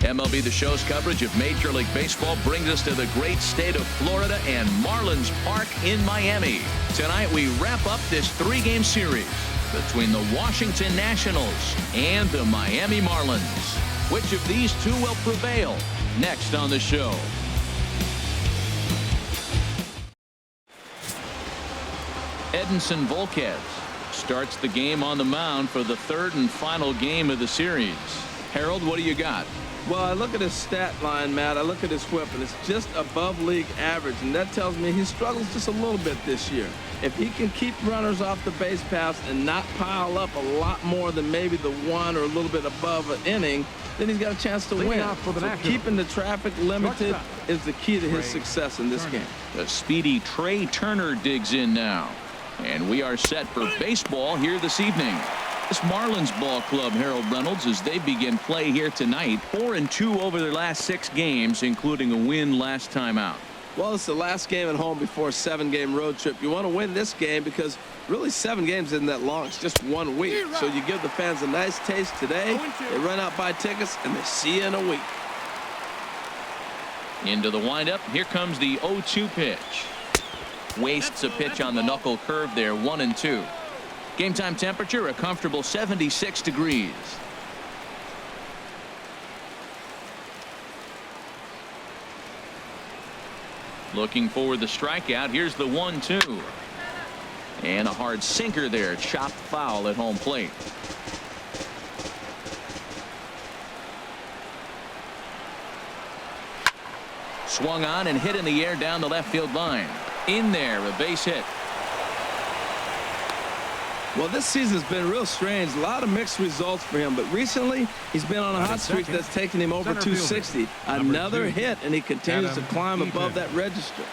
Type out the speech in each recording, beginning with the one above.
MLB The Show's coverage of Major League Baseball brings us to the great state of Florida and Marlins Park in Miami. Tonight we wrap up this 3-game series between the Washington Nationals and the Miami Marlins. Which of these two will prevail? Next on the show. Edinson Volquez starts the game on the mound for the 3rd and final game of the series. Harold, what do you got? Well, I look at his stat line, Matt. I look at his whip, and it's just above league average, and that tells me he struggles just a little bit this year. If he can keep runners off the base paths and not pile up a lot more than maybe the 1 or a little bit above an inning, then he's got a chance to win. So keeping the traffic limited is the key to his success in this game. The speedy Trey Turner digs in now. And we are set for baseball here this evening. This Marlins ball club, Harold Reynolds, as they begin play here tonight. 4-2 over their last 6 games, including a win last time out. Well, it's the last game at home before a 7-game road trip. You want to win this game because really 7 games isn't that long. It's just 1 week. So you give the fans a nice taste today. They run out, buy tickets, and they see you in a week. Into the windup. Here comes the 0-2 pitch. Wastes a pitch on the knuckle curve there. 1-2. Game time temperature a comfortable 76 degrees. Looking for the strikeout. Here's the 1-2. And a hard sinker there. Chopped foul at home plate. Swung on and hit in the air down the left field line. In there, a base hit. Well, this season's been real strange. A lot of mixed results for him, but recently he's been on a hot streak that's taken him over 260. Another hit, and he continues to climb above that register.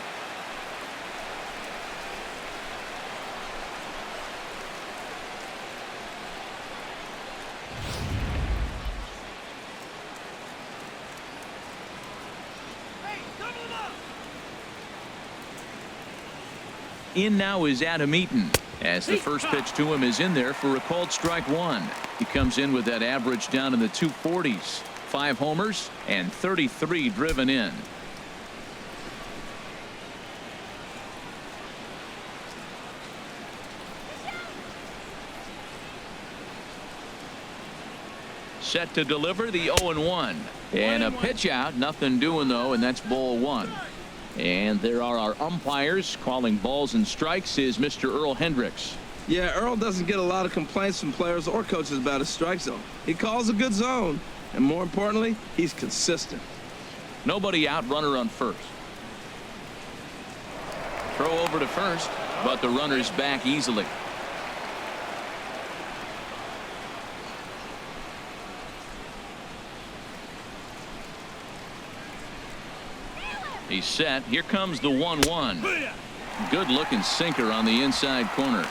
In now is Adam Eaton, as the first pitch to him is in there for a called strike 1. He comes in with that average down in the 240s. 5 homers and 33 driven in. Set to deliver the 0-1. And a pitch out. Nothing doing, though, and that's ball 1. And there are our umpires calling balls and strikes is Mr. Earl Hendricks. Yeah, Earl doesn't get a lot of complaints from players or coaches about his strike zone. He calls a good zone, and more importantly, he's consistent. Nobody out, runner on first. Throw over to first, but the runner's back easily. He's set. Here comes the 1-1. Good looking sinker on the inside corner.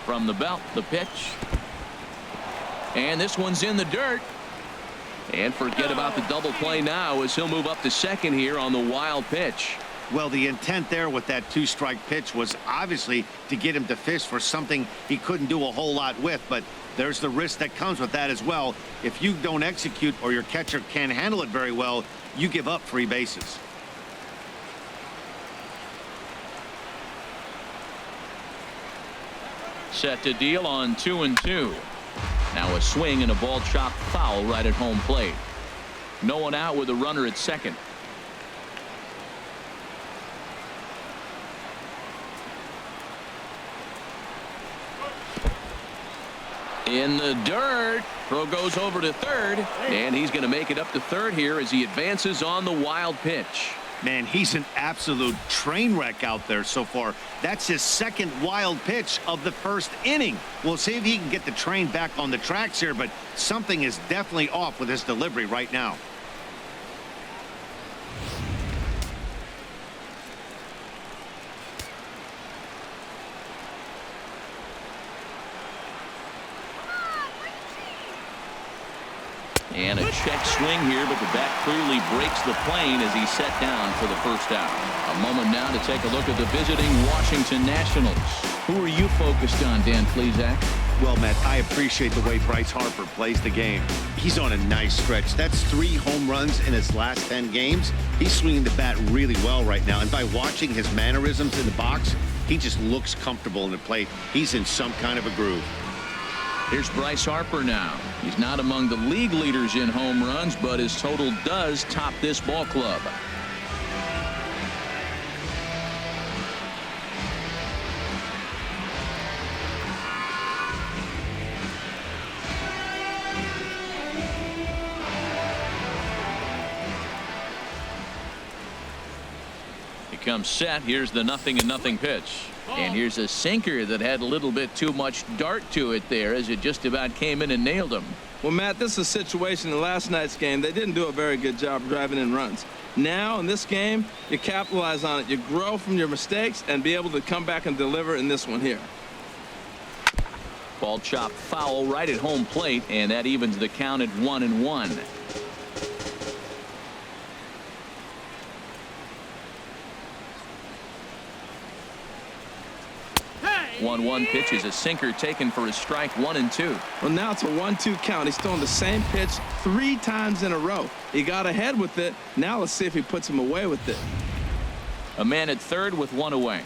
From the belt, the pitch. And this one's in the dirt. And forget about the double play now as he'll move up to second here on the wild pitch. Well, the intent there with that 2-strike pitch was obviously to get him to fish for something he couldn't do a whole lot with, but there's the risk that comes with that as well. If you don't execute or your catcher can't handle it very well, you give up 3 bases. Set to deal on 2-2. Now a swing and a ball chopped foul right at home plate. No one out with a runner at second. In the dirt. Throw goes over to third, and he's going to make it up to third here as he advances on the wild pitch. Man, he's an absolute train wreck out there so far. That's his second wild pitch of the first inning. We'll see if he can get the train back on the tracks here, but something is definitely off with his delivery right now. And a check swing here, but the bat clearly breaks the plane as he's set down for the first out. A moment now to take a look at the visiting Washington Nationals. Who are you focused on, Dan Plesac? Well, Matt, I appreciate the way Bryce Harper plays the game. He's on a nice stretch. That's 3 home runs in his last 10 games. He's swinging the bat really well right now. And by watching his mannerisms in the box, he just looks comfortable in the plate. He's in some kind of a groove. Here's Bryce Harper now. He's not among the league leaders in home runs, but his total does top this ball club. He comes set. Here's the 0-0 pitch. And here's a sinker that had a little bit too much dart to it there as it just about came in and nailed him. Well, Matt, this is a situation in last night's game. They didn't do a very good job driving in runs. Now, in this game, you capitalize on it. You grow from your mistakes and be able to come back and deliver in this one here. Ball chopped foul right at home plate, and that evens the count at 1-1. 1-1 pitch is a sinker taken for a strike. 1-2. Well, now it's a 1-2 count. He's throwing the same pitch 3 times in a row. He got ahead with it. Now let's see if he puts him away with it. A man at third with 1 away.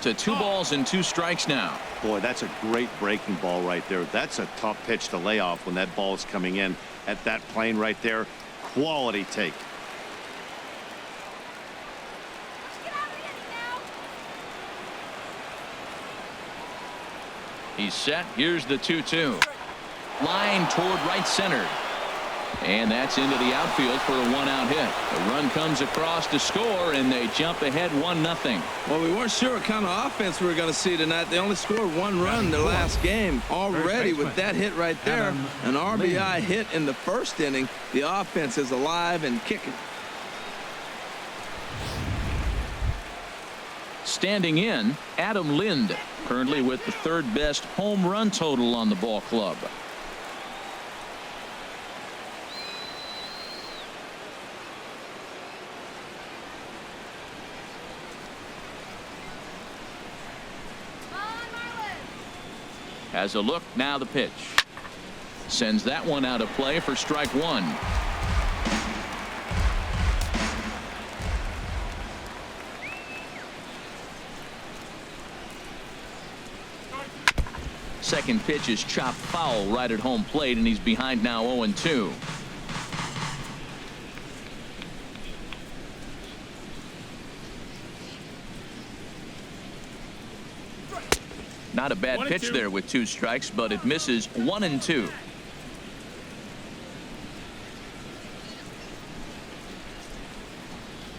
To 2 balls and 2 strikes now. Boy, that's a great breaking ball right there. That's a tough pitch to lay off when that ball is coming in at that plane right there. Quality take. He's set. Here's the 2-2. Line toward right center. And that's into the outfield for a 1-out hit. The run comes across to score, and they jump ahead 1-0. Well, we weren't sure what kind of offense we were going to see tonight. They only scored 1 run in their last game. Already with that hit right there, an RBI hit in the first inning, the offense is alive and kicking. Standing in, Adam Lind, currently with the 3rd best home run total on the ball club. Has a look, now the pitch. Sends that one out of play for strike 1. Second pitch is chopped foul right at home plate, and he's behind now 0-2. Not a bad pitch there with 2 strikes, but it misses. 1-2.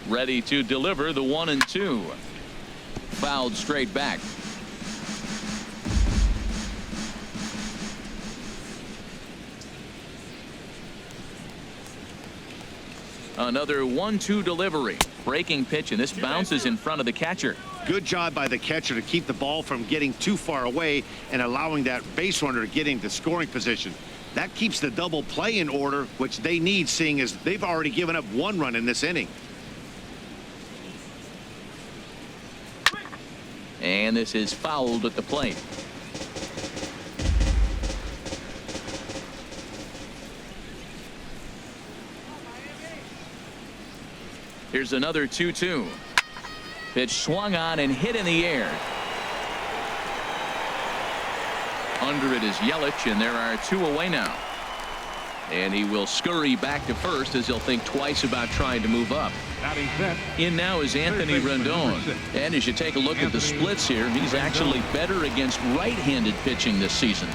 Ready to deliver the 1-2. Fouled straight back. Another 1-2 delivery. Breaking pitch, and this bounces in front of the catcher. Good job by the catcher to keep the ball from getting too far away and allowing that base runner to get into scoring position. That keeps the double play in order, which they need, seeing as they've already given up 1 run in this inning. And this is fouled at the plate. Here's another 2-2. Pitch swung on and hit in the air. Under it is Yelich, and there are 2 away now. And he will scurry back to first as he'll think twice about trying to move up. In now is Anthony Rendon. And as you take a look at the splits here, he's actually better against right-handed pitching this season.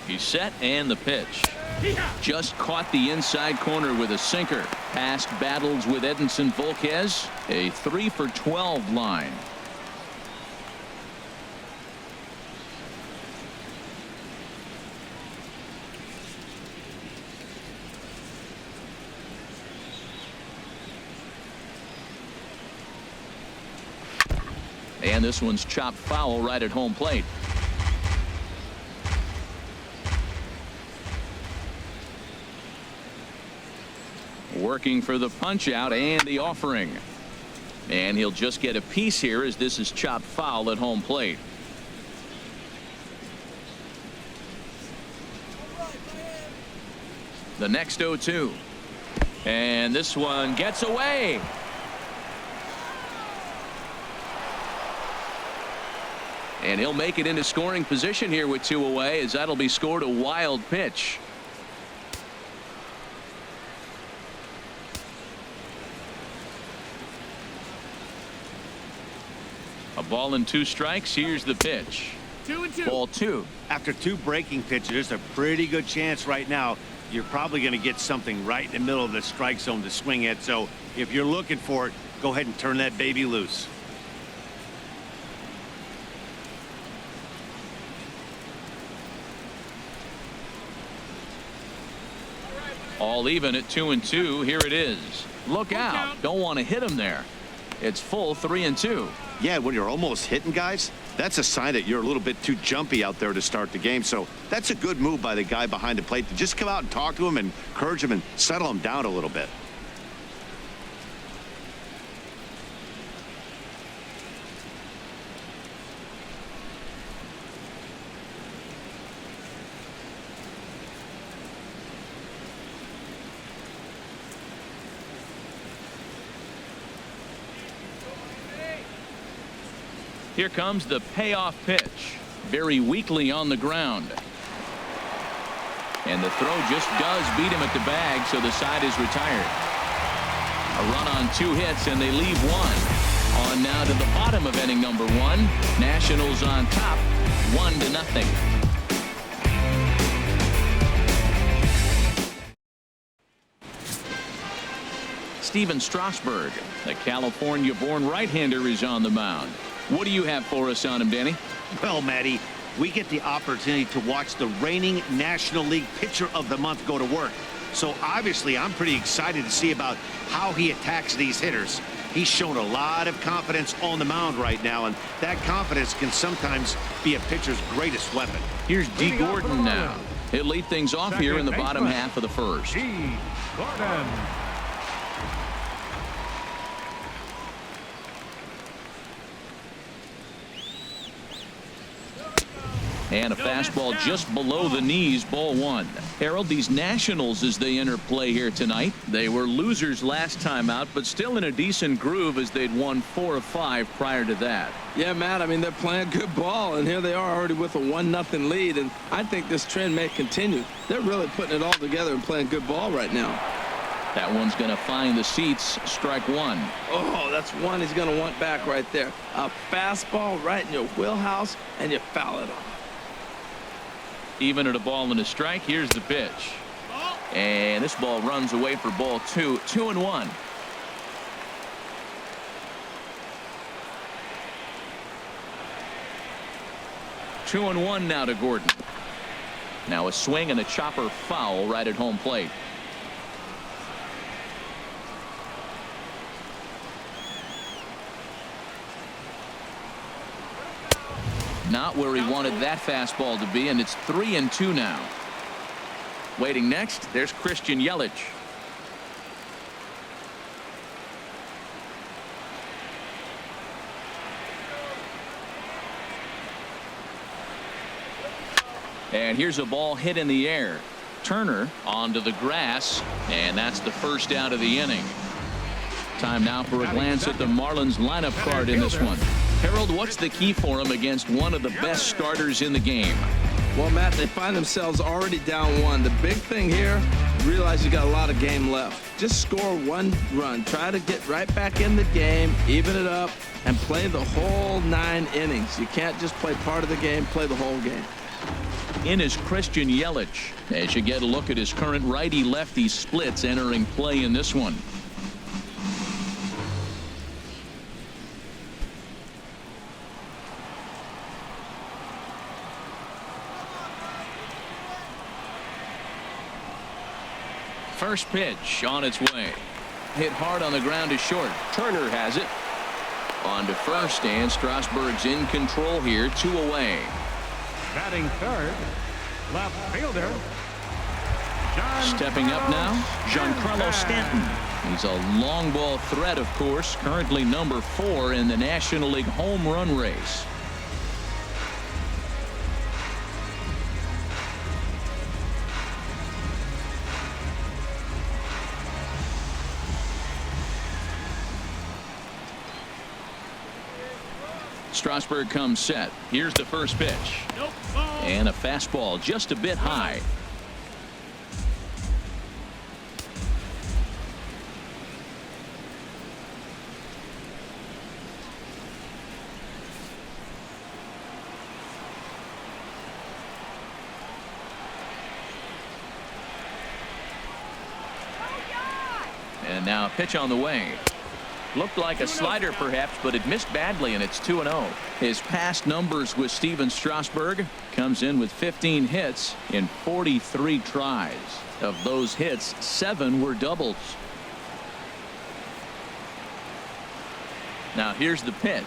He's set, and the pitch. Just caught the inside corner with a sinker. Past battles with Edinson Volquez, a 3 for 12 line. And this one's chopped foul right at home plate. Working for the punch out and the offering. And he'll just get a piece here as this is chopped foul at home plate. The next 0-2. And this one gets away. And he'll make it into scoring position here with 2 away, as that'll be scored a wild pitch. A ball and 2 strikes. Here's the pitch. 2-2. Ball 2. After 2 breaking pitches, there's a pretty good chance right now you're probably going to get something right in the middle of the strike zone to swing at. So if you're looking for it, go ahead and turn that baby loose. All even at 2-2. Here it is. Look out. Don't want to hit him there. It's full 3-2. Yeah, when you're almost hitting guys, that's a sign that you're a little bit too jumpy out there to start the game. So that's a good move by the guy behind the plate to just come out and talk to him and encourage him and settle him down a little bit. Here comes the payoff pitch. Very weakly on the ground. And the throw just does beat him at the bag, so the side is retired. A run on 2 hits, and they leave 1. On now to the bottom of inning number 1. Nationals on top, 1-0. Steven Strasburg, the California-born right-hander, is on the mound. What do you have for us on him, Danny? Well, Matty, we get the opportunity to watch the reigning National League Pitcher of the Month go to work. So obviously I'm pretty excited to see about how he attacks these hitters. He's shown a lot of confidence on the mound right now, and that confidence can sometimes be a pitcher's greatest weapon. Here's D. Gordon now. He'll lead things off here in the bottom half of the first. D. Gordon. And a fastball just below the knees, ball 1. Harold, these Nationals, as they enter play here tonight, they were losers last time out, but still in a decent groove as they'd won 4 of 5 prior to that. Yeah, Matt, I mean, they're playing good ball, and here they are already with a 1-0 lead, and I think this trend may continue. They're really putting it all together and playing good ball right now. That one's going to find the seats. Strike 1. Oh, that's one he's going to want back right there. A fastball right in your wheelhouse, and you foul it off. Even at a ball and a strike. Here's the pitch. And this ball runs away for ball 2. 2-1. Two and 1 now to Gordon. Now a swing and a chopper foul right at home plate. Not where he wanted that fastball to be, and it's 3-2 now. Waiting next, there's Christian Yelich. And here's a ball hit in the air. Turner onto the grass, and that's the first out of the inning. Time now for a glance at the Marlins lineup card in this one. Harold, what's the key for him against one of the best starters in the game? Well, Matt, they find themselves already down 1. The big thing here, realize you got a lot of game left. Just score 1 run. Try to get right back in the game, even it up, and play the whole 9 innings. You can't just play part of the game, play the whole game. In is Christian Yelich, as you get a look at his current righty-lefty splits entering play in this one. First pitch on its way. Hit hard on the ground to short. Turner has it. On to first, and Strasburg's in control here, 2 away. Batting third, left fielder. Stepping up now, Giancarlo Stanton. He's a long ball threat, of course, currently number 4 in the National League home run race. Strasburg comes set. Here's the first pitch. And a fastball just a bit high. And now a pitch on the way. Looked like a slider perhaps, but it missed badly, and it's 2-0. His past numbers with Steven Strasburg comes in with 15 hits in 43 tries. Of those hits, 7 were doubles. Now here's the pitch.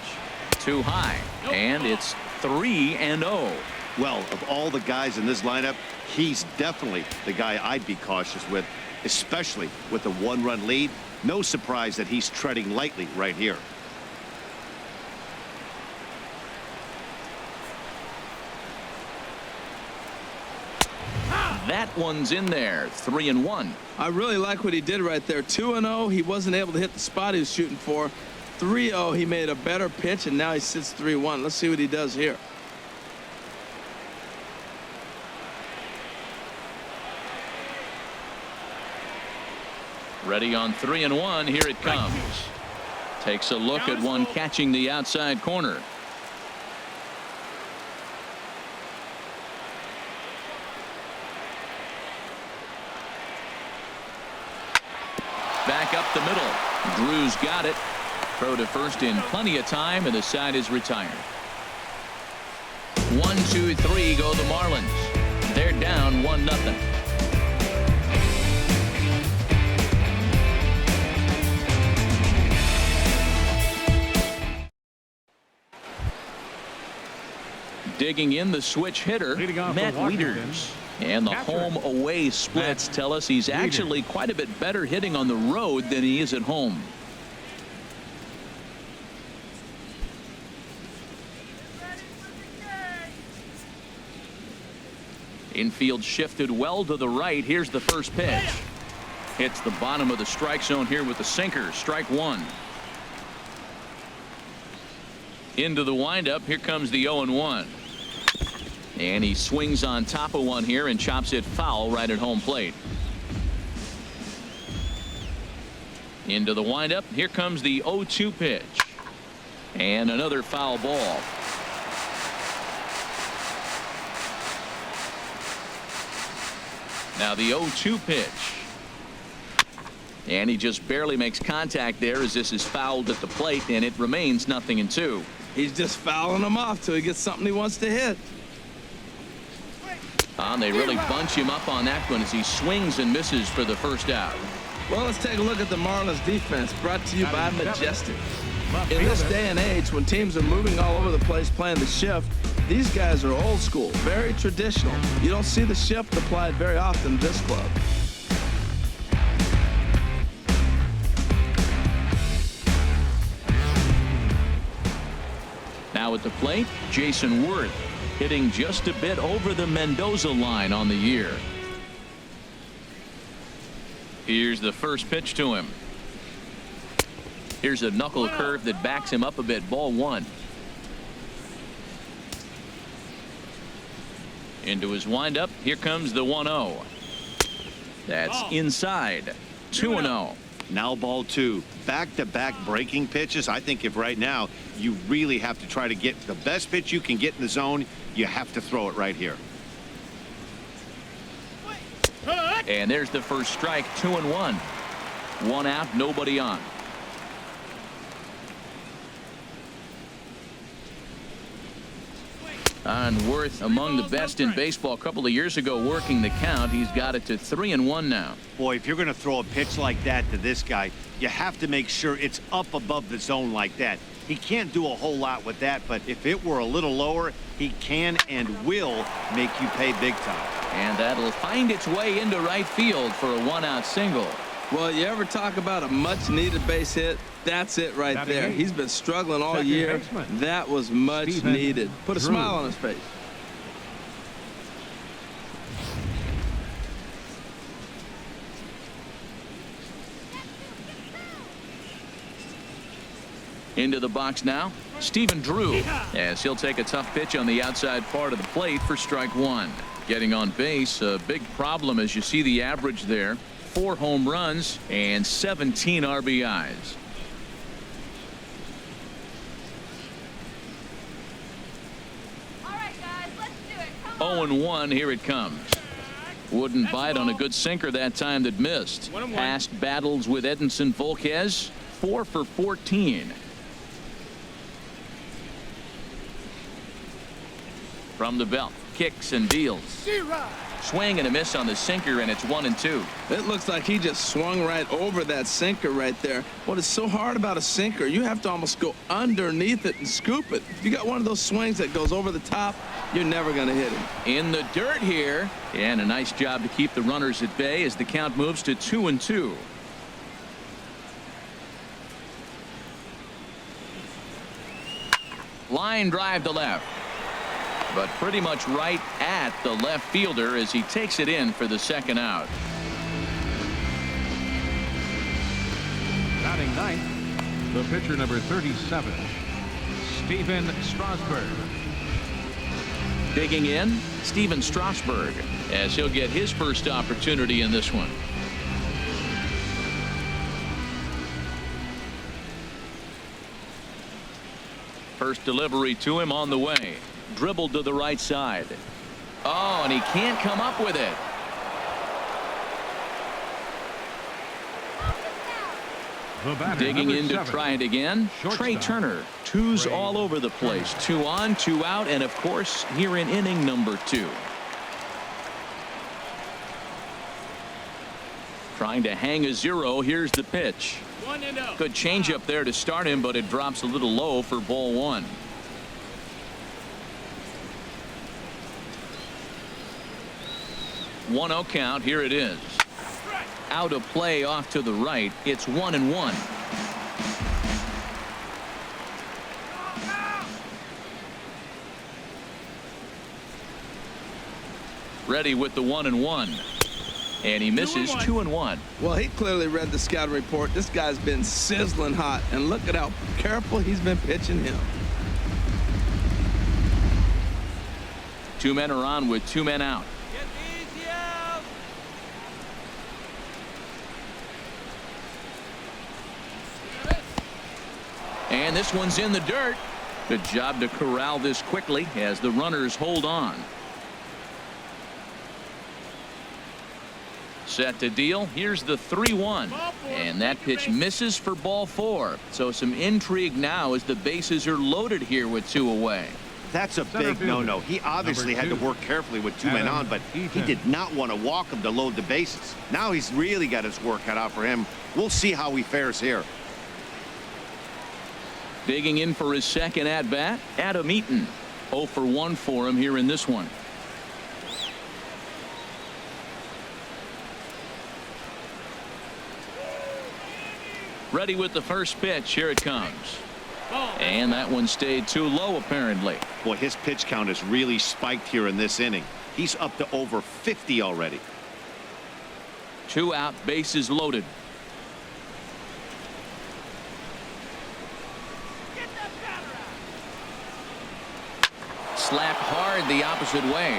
Too high, and it's 3-0. Well, of all the guys in this lineup, he's definitely the guy I'd be cautious with, especially with a 1-run lead. No surprise that he's treading lightly right here. That one's in there. 3-1. I really like what he did right there. 2-0. He wasn't able to hit the spot he was shooting for. 3-0. He made a better pitch, and now he sits 3-1. Let's see what he does here. Ready on 3-1. Here it comes. Takes a look at one catching the outside corner. Back up the middle. Drew's got it. Throw to first in plenty of time, and the side is retired. 1, 2, 3 go the Marlins. They're down 1-0. Digging in the switch hitter, Matt Wieters. And the home-away splits tell us he's actually quite a bit better hitting on the road than he is at home. Infield shifted well to the right. Here's the first pitch. Hits the bottom of the strike zone here with the sinker. Strike 1. Into the windup. Here comes the 0-1. And he swings on top of one here and chops it foul right at home plate. Into the windup. Here comes the 0-2 pitch. And another foul ball. Now the 0-2 pitch. And he just barely makes contact there as this is fouled at the plate, and it remains 0-2. He's just fouling him off till he gets something he wants to hit. They really bunch him up on that one as he swings and misses for the first out. Well, let's take a look at the Marlins defense, brought to you by Majestic. In this day and age, when teams are moving all over the place playing the shift, these guys are old school, very traditional. You don't see the shift applied very often in this club. Now at the plate, Jason Worth, hitting just a bit over the Mendoza line on the year. Here's the first pitch to him. Here's a knuckle curve that backs him up a bit. Ball 1. Into his windup. Here comes the 1-0. That's inside. 2-0. Now ball 2. Back-to-back breaking pitches. I think if right now you really have to try to get the best pitch you can get in the zone, you have to throw it right here. And there's the first strike. 2-1. 1 out, nobody on. Worth among the best in baseball a couple of years ago working the count. He's got it to 3-1 now. Boy, if you're going to throw a pitch like that to this guy, you have to make sure it's up above the zone like that. He can't do a whole lot with that, but if it were a little lower, he can and will make you pay big time. And that'll find its way into right field for a one-out single. Well, you ever talk about a much-needed base hit? That's it right there. He's been struggling all year. That was much needed. Put a smile on his face. Into the box now, Stephen Drew, as he'll take a tough pitch on the outside part of the plate for strike one. Getting on base, a big problem as you see the average there. 4 home runs and 17 RBIs. All right, guys, let's do it. Come on. 0-1, here it comes. Wouldn't bite on a good sinker that time that missed. Past battles with Edinson Volquez, 4 for 14. From the belt, kicks and deals. Swing and a miss on the sinker, and it's 1-2. It looks like he just swung right over that sinker right there. What is so hard about a sinker, you have to almost go underneath it and scoop it. If you got one of those swings that goes over the top, you're never going to hit him. In the dirt here, and a nice job to keep the runners at bay as the count moves to 2-2. Line drive to left, but pretty much right at the left fielder as he takes it in for the second out. Batting ninth, the pitcher number 37, Stephen Strasburg. Digging in, Stephen Strasburg, as he'll get his first opportunity in this one. First delivery to him on the way. Dribbled to the right side. Oh, and he can't come up with it. Digging in to try it again. Trey Turner. Twos all over the place. 2 on, 2 out, and of course here in inning number 2. Trying to hang a 0. Here's the pitch. Good changeup there to start him, but it drops a little low for ball 1. One 0 count. Here it is. Out of play off to the right. It's 1-1. Ready with the 1-1. And he misses 2-1. Well, he clearly read the scouting report. This guy's been sizzling hot, and look at how careful he's been pitching him. 2 men are on with 2 men out. And this one's in the dirt. Good job to corral this quickly as the runners hold on. Set to deal. Here's the 3-1. And that pitch misses for ball 4. So some intrigue now as the bases are loaded here with 2 away. That's a big no-no. He obviously had to work carefully with 2 men on, but he did not want to walk him to load the bases. Now he's really got his work cut out for him. We'll see how he fares here. Digging in for his second at-bat, Adam Eaton. 0 for 1 for him here in this one. Ready with the first pitch. Here it comes. And that one stayed too low, apparently. Boy, his pitch count has really spiked here in this inning. He's up to over 50 already. 2 out, bases loaded. Slapped hard the opposite way.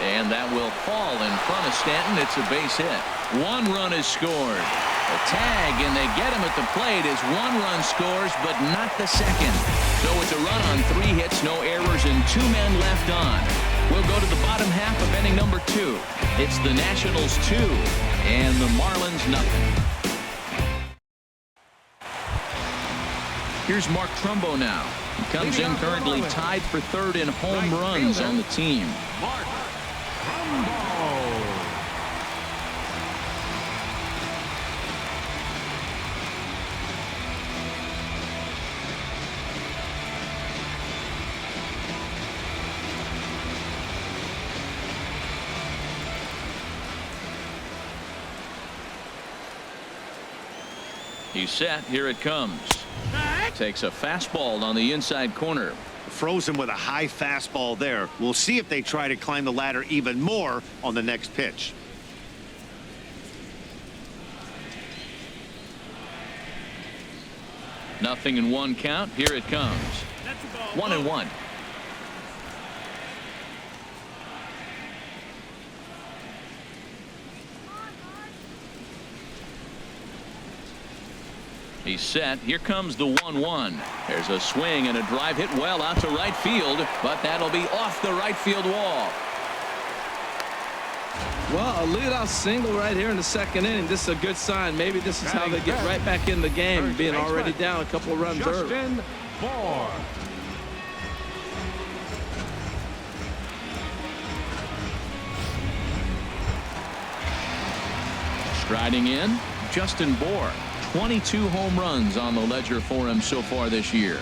And that will fall in front of Stanton. It's a base hit. 1 run is scored. A tag, and they get him at the plate as 1 run scores, but not the second. So it's a run on 3 hits, no errors, and 2 men left on. We'll go to the bottom half of inning number 2. It's the Nationals 2 and the Marlins nothing. Here's Mark Trumbo now. He comes in currently tied for 3rd in home runs on the team. Mark Trumbo. He's set. Here it comes. Takes a fastball on the inside corner. Frozen with a high fastball there. We'll see if they try to climb the ladder even more on the next pitch. Nothing in one count. Here it comes. 1-1. He's set. Here comes the 1-1. There's a swing and a drive hit well out to right field, but that'll be off the right field wall. Well, a leadoff single right here in the second inning. This is a good sign. Maybe this is how they get right back in the game, being already down a couple of runs early. Striding in, Justin Bohr. 22 home runs on the ledger for him so far this year.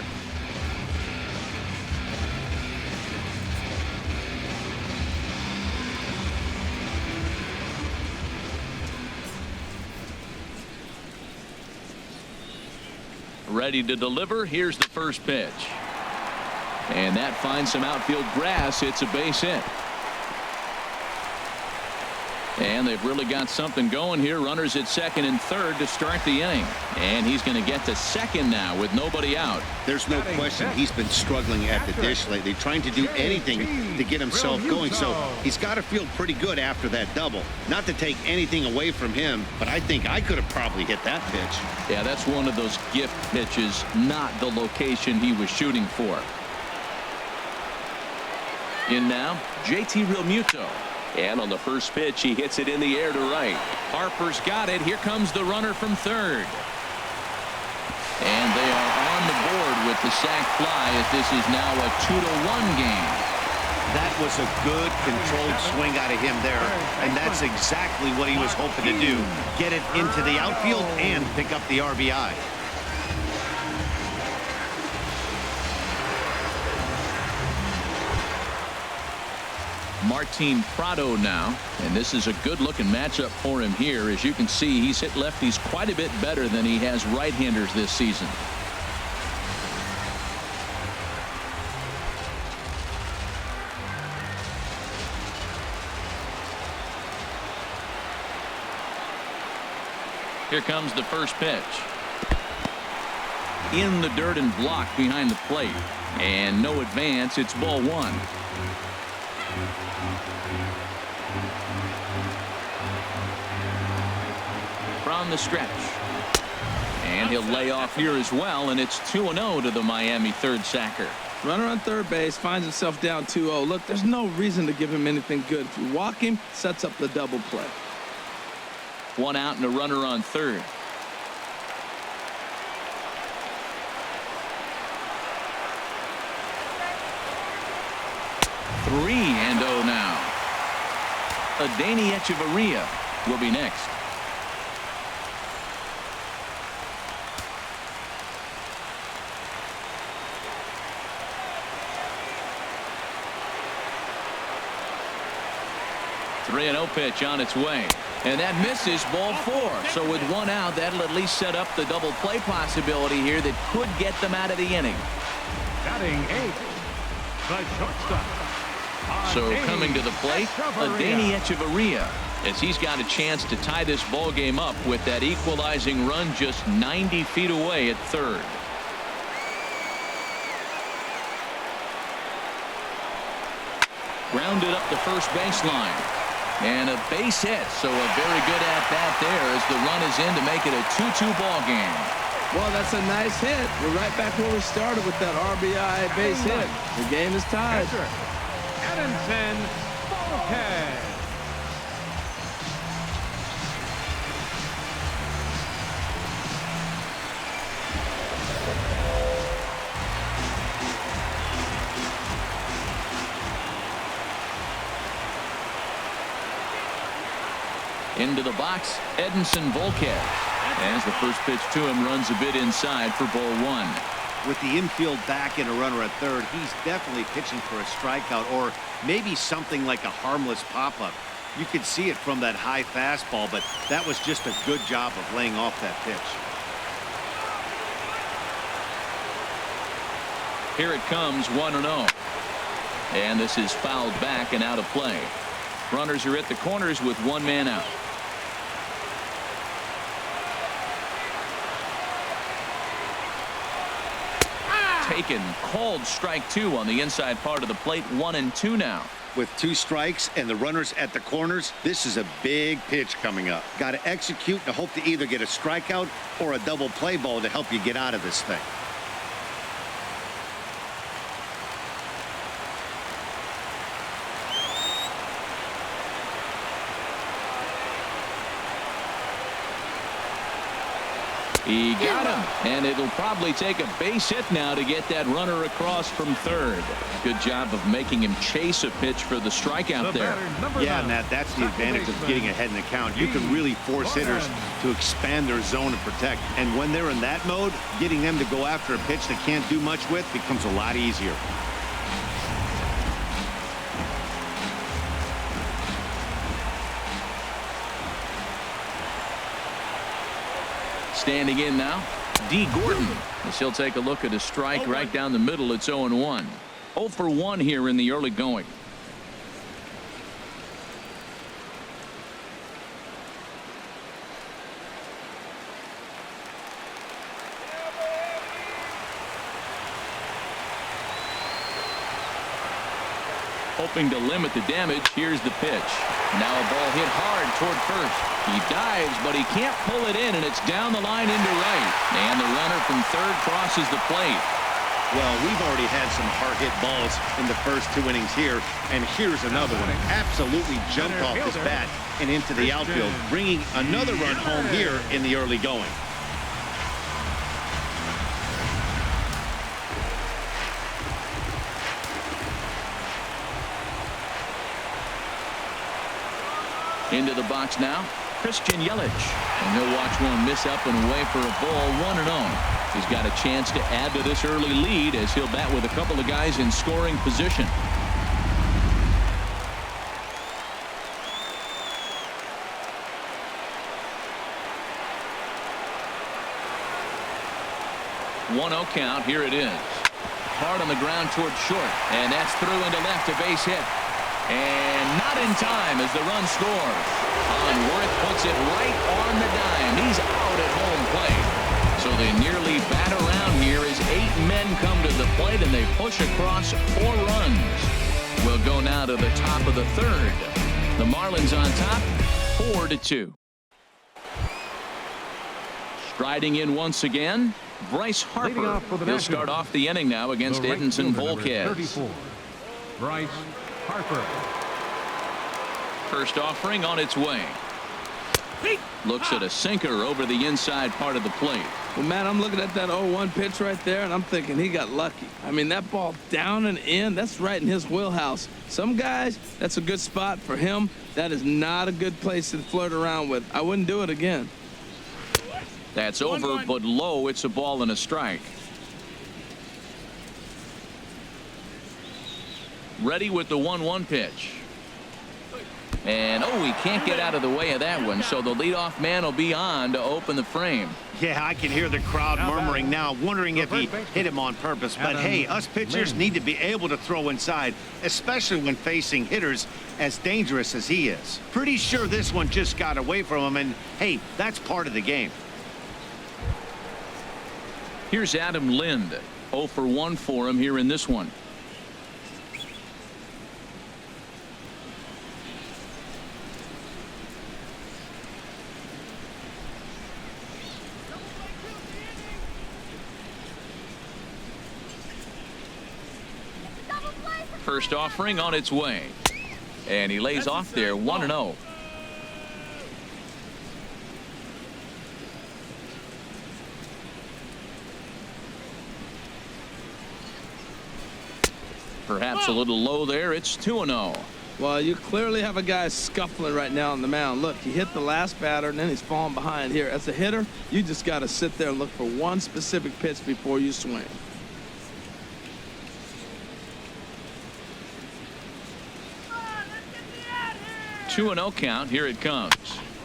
Ready to deliver. Here's the first pitch. And that finds some outfield grass. It's a base hit. And they've really got something going here. Runners at second and third to start the inning. And he's going to get to second now with nobody out. There's no question he's been struggling at the dish lately, trying to do anything to get himself going. So he's got to feel pretty good after that double. Not to take anything away from him, but I think I could have probably hit that pitch. Yeah, that's one of those gift pitches, not the location he was shooting for. In now, JT Realmuto. And on the first pitch, he hits it in the air to right. Harper's got it. Here comes the runner from third. And they are on the board with the sac fly as this is now a 2-1 game. That was a good controlled swing out of him there. And that's exactly what he was hoping to do. Get it into the outfield and pick up the RBI. Martin Prado now, and this is a good looking matchup for him here. As you can see, he's hit lefties quite a bit better than he has right-handers this season. Here comes the first pitch. In the dirt and blocked behind the plate, and no advance. It's ball one. From the stretch. And he'll lay off here as well, and it's 2-0 to the Miami third sacker. Runner on third base finds himself down 2-0. Look, there's no reason to give him anything good. If you walk him, sets up the double play. One out and a runner on third. Three and 0 now. Adeiny Echeverria will be next. Three and 0 pitch on its way. And that misses, ball four. So with one out, that'll at least set up the double play possibility here that could get them out of the inning. Batting eighth, the shortstop. So coming to the plate, Adeiny Echeverria, as he's got a chance to tie this ball game up with that equalizing run just 90 feet away at third. Grounded up the first baseline. And a base hit, so a very good at-bat there as the run is in to make it a 2-2 ball game. Well, that's a nice hit. We're right back where we started with that RBI base hit. The game is tied. Edinson Volquez. Into the box, Edinson Volquez. As the first pitch to him runs a bit inside for ball one. With the infield back and a runner at third, he's definitely pitching for a strikeout or maybe something like a harmless pop-up. You could see it from that high fastball, but that was just a good job of laying off that pitch. Here it comes, 1-0. And this is fouled back and out of play. Runners are at the corners with one man out. Taken, called strike 2 on the inside part of the plate. 1-2 now. With 2 strikes and the runners at the corners, this is a big pitch coming up. Got to execute and hope to either get a strikeout or a double play ball to help you get out of this thing. He got him, and it'll probably take a base hit now to get that runner across from third. Good job of making him chase a pitch for the strikeout there. Yeah, Matt, that's the advantage of getting ahead in the count. You can really force hitters to expand their zone and protect. And when they're in that mode, getting them to go after a pitch they can't do much with becomes a lot easier. Standing in now, D. Gordon. As he'll take a look at a strike right down the middle. It's 0-1. 0 for 1 here in the early going. Hoping to limit the damage. Here's the pitch. Now a ball hit hard toward first. He dives, but he can't pull it in, and it's down the line into right. And the runner from third crosses the plate. Well, we've already had some hard-hit balls in the first 2 innings here, and here's another one. Absolutely jumped off his bat and into the outfield, bringing another run home here in the early going. Into the box now, Christian Yelich. And he'll watch one miss up and away for a ball. 1-0. He's got a chance to add to this early lead as he'll bat with a couple of guys in scoring position. One-0 count. Here it is. Hard on the ground towards short, and that's through into left, a base hit. And not in time as the run scores. Worth puts it right on the dime. He's out at home plate. So they nearly bat around here as 8 men come to the plate, and they push across 4 runs. We'll go now to the top of the third. The Marlins on top, 4-2. Striding in once again, Bryce Harper. He'll start off the inning now against Edinson Volquez. Bryce Harper. First offering on its way. Looks at a sinker over the inside part of the plate. Well, Matt, I'm looking at that 0-1 pitch right there, and I'm thinking he got lucky. I mean, that ball down and in, that's right in his wheelhouse. Some guys, that's a good spot. For him, that is not a good place to flirt around with. I wouldn't do it again. That's over, but low. It's a ball and a strike. Ready with the 1-1 pitch. And, he can't get out of the way of that one, so the leadoff man will be on to open the frame. Yeah, I can hear the crowd murmuring now, wondering if he hit him on purpose. But, hey, us pitchers need to be able to throw inside, especially when facing hitters as dangerous as he is. Pretty sure this one just got away from him, and, hey, that's part of the game. Here's Adam Lind. 0 for 1 for him here in this one. First offering on its way. And he lays off there, 1-0. Perhaps a little low there. It's 2-0. Well, you clearly have a guy scuffling right now on the mound. Look, he hit the last batter, and then he's falling behind here. As a hitter, you just got to sit there and look for one specific pitch before you swing. 2-0 count. Here it comes.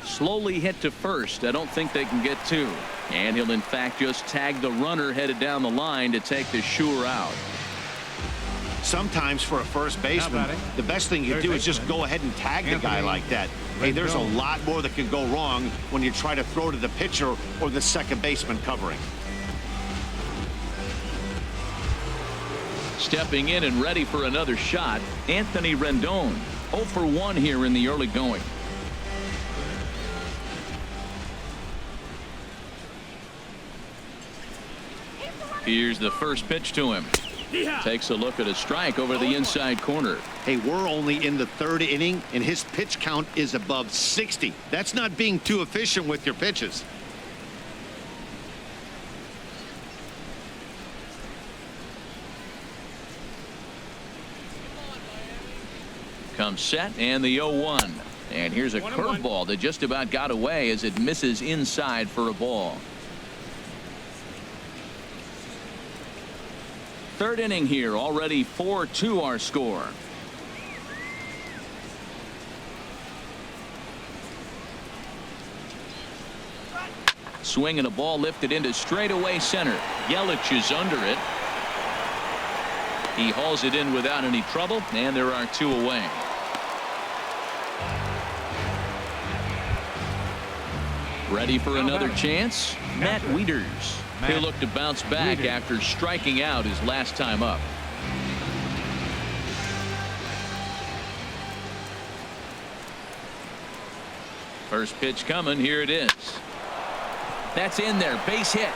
Slowly hit to first. I don't think they can get 2. And he'll in fact just tag the runner headed down the line to take the sure out. Sometimes for a first baseman, the best thing you do is just go ahead and tag the guy like that. Hey, there's a lot more that can go wrong when you try to throw to the pitcher or the second baseman covering. Stepping in and ready for another shot, Anthony Rendon. 0 for 1 here in the early going. Here's the first pitch to him. Takes a look at a strike over the inside corner. Hey, we're only in the 3rd inning, and his pitch count is above 60. That's not being too efficient with your pitches. Comes set and the 0-1. And here's a curveball that just about got away as it misses inside for a ball. 3rd inning here, already 4-2 our score. Swing and a ball lifted into straightaway center. Yelich is under it. He hauls it in without any trouble, and there are 2 away. Ready for another chance? Matt Wieters. He'll look to bounce back after striking out his last time up. First pitch coming. Here it is. That's in there. Base hit.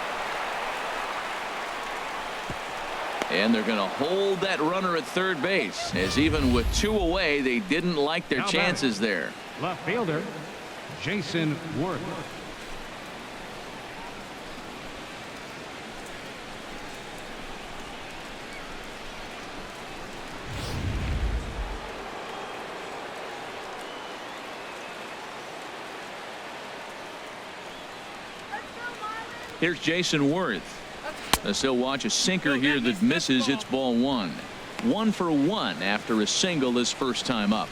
And they're going to hold that runner at 3rd base, as even with 2 away, they didn't like their chances there. Left fielder, Jason Worth. Here's Jason Worth. As they'll watch a sinker here that misses. It's ball 1. 1 for 1 after a single his first time up.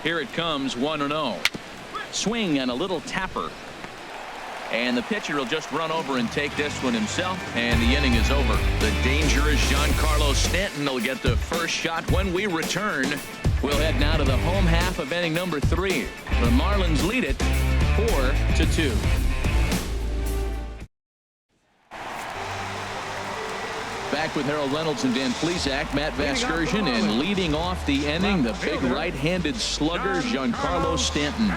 Here it comes, 1-0. Swing and a little tapper. And the pitcher will just run over and take this one himself, and the inning is over. The dangerous Giancarlo Stanton will get the first shot when we return. We'll head now to the home half of inning number 3. The Marlins lead it 4-2. Back with Harold Reynolds and Dan Plesac. Matt Vasgersian, and leading off the inning, the big right-handed slugger Giancarlo Stanton.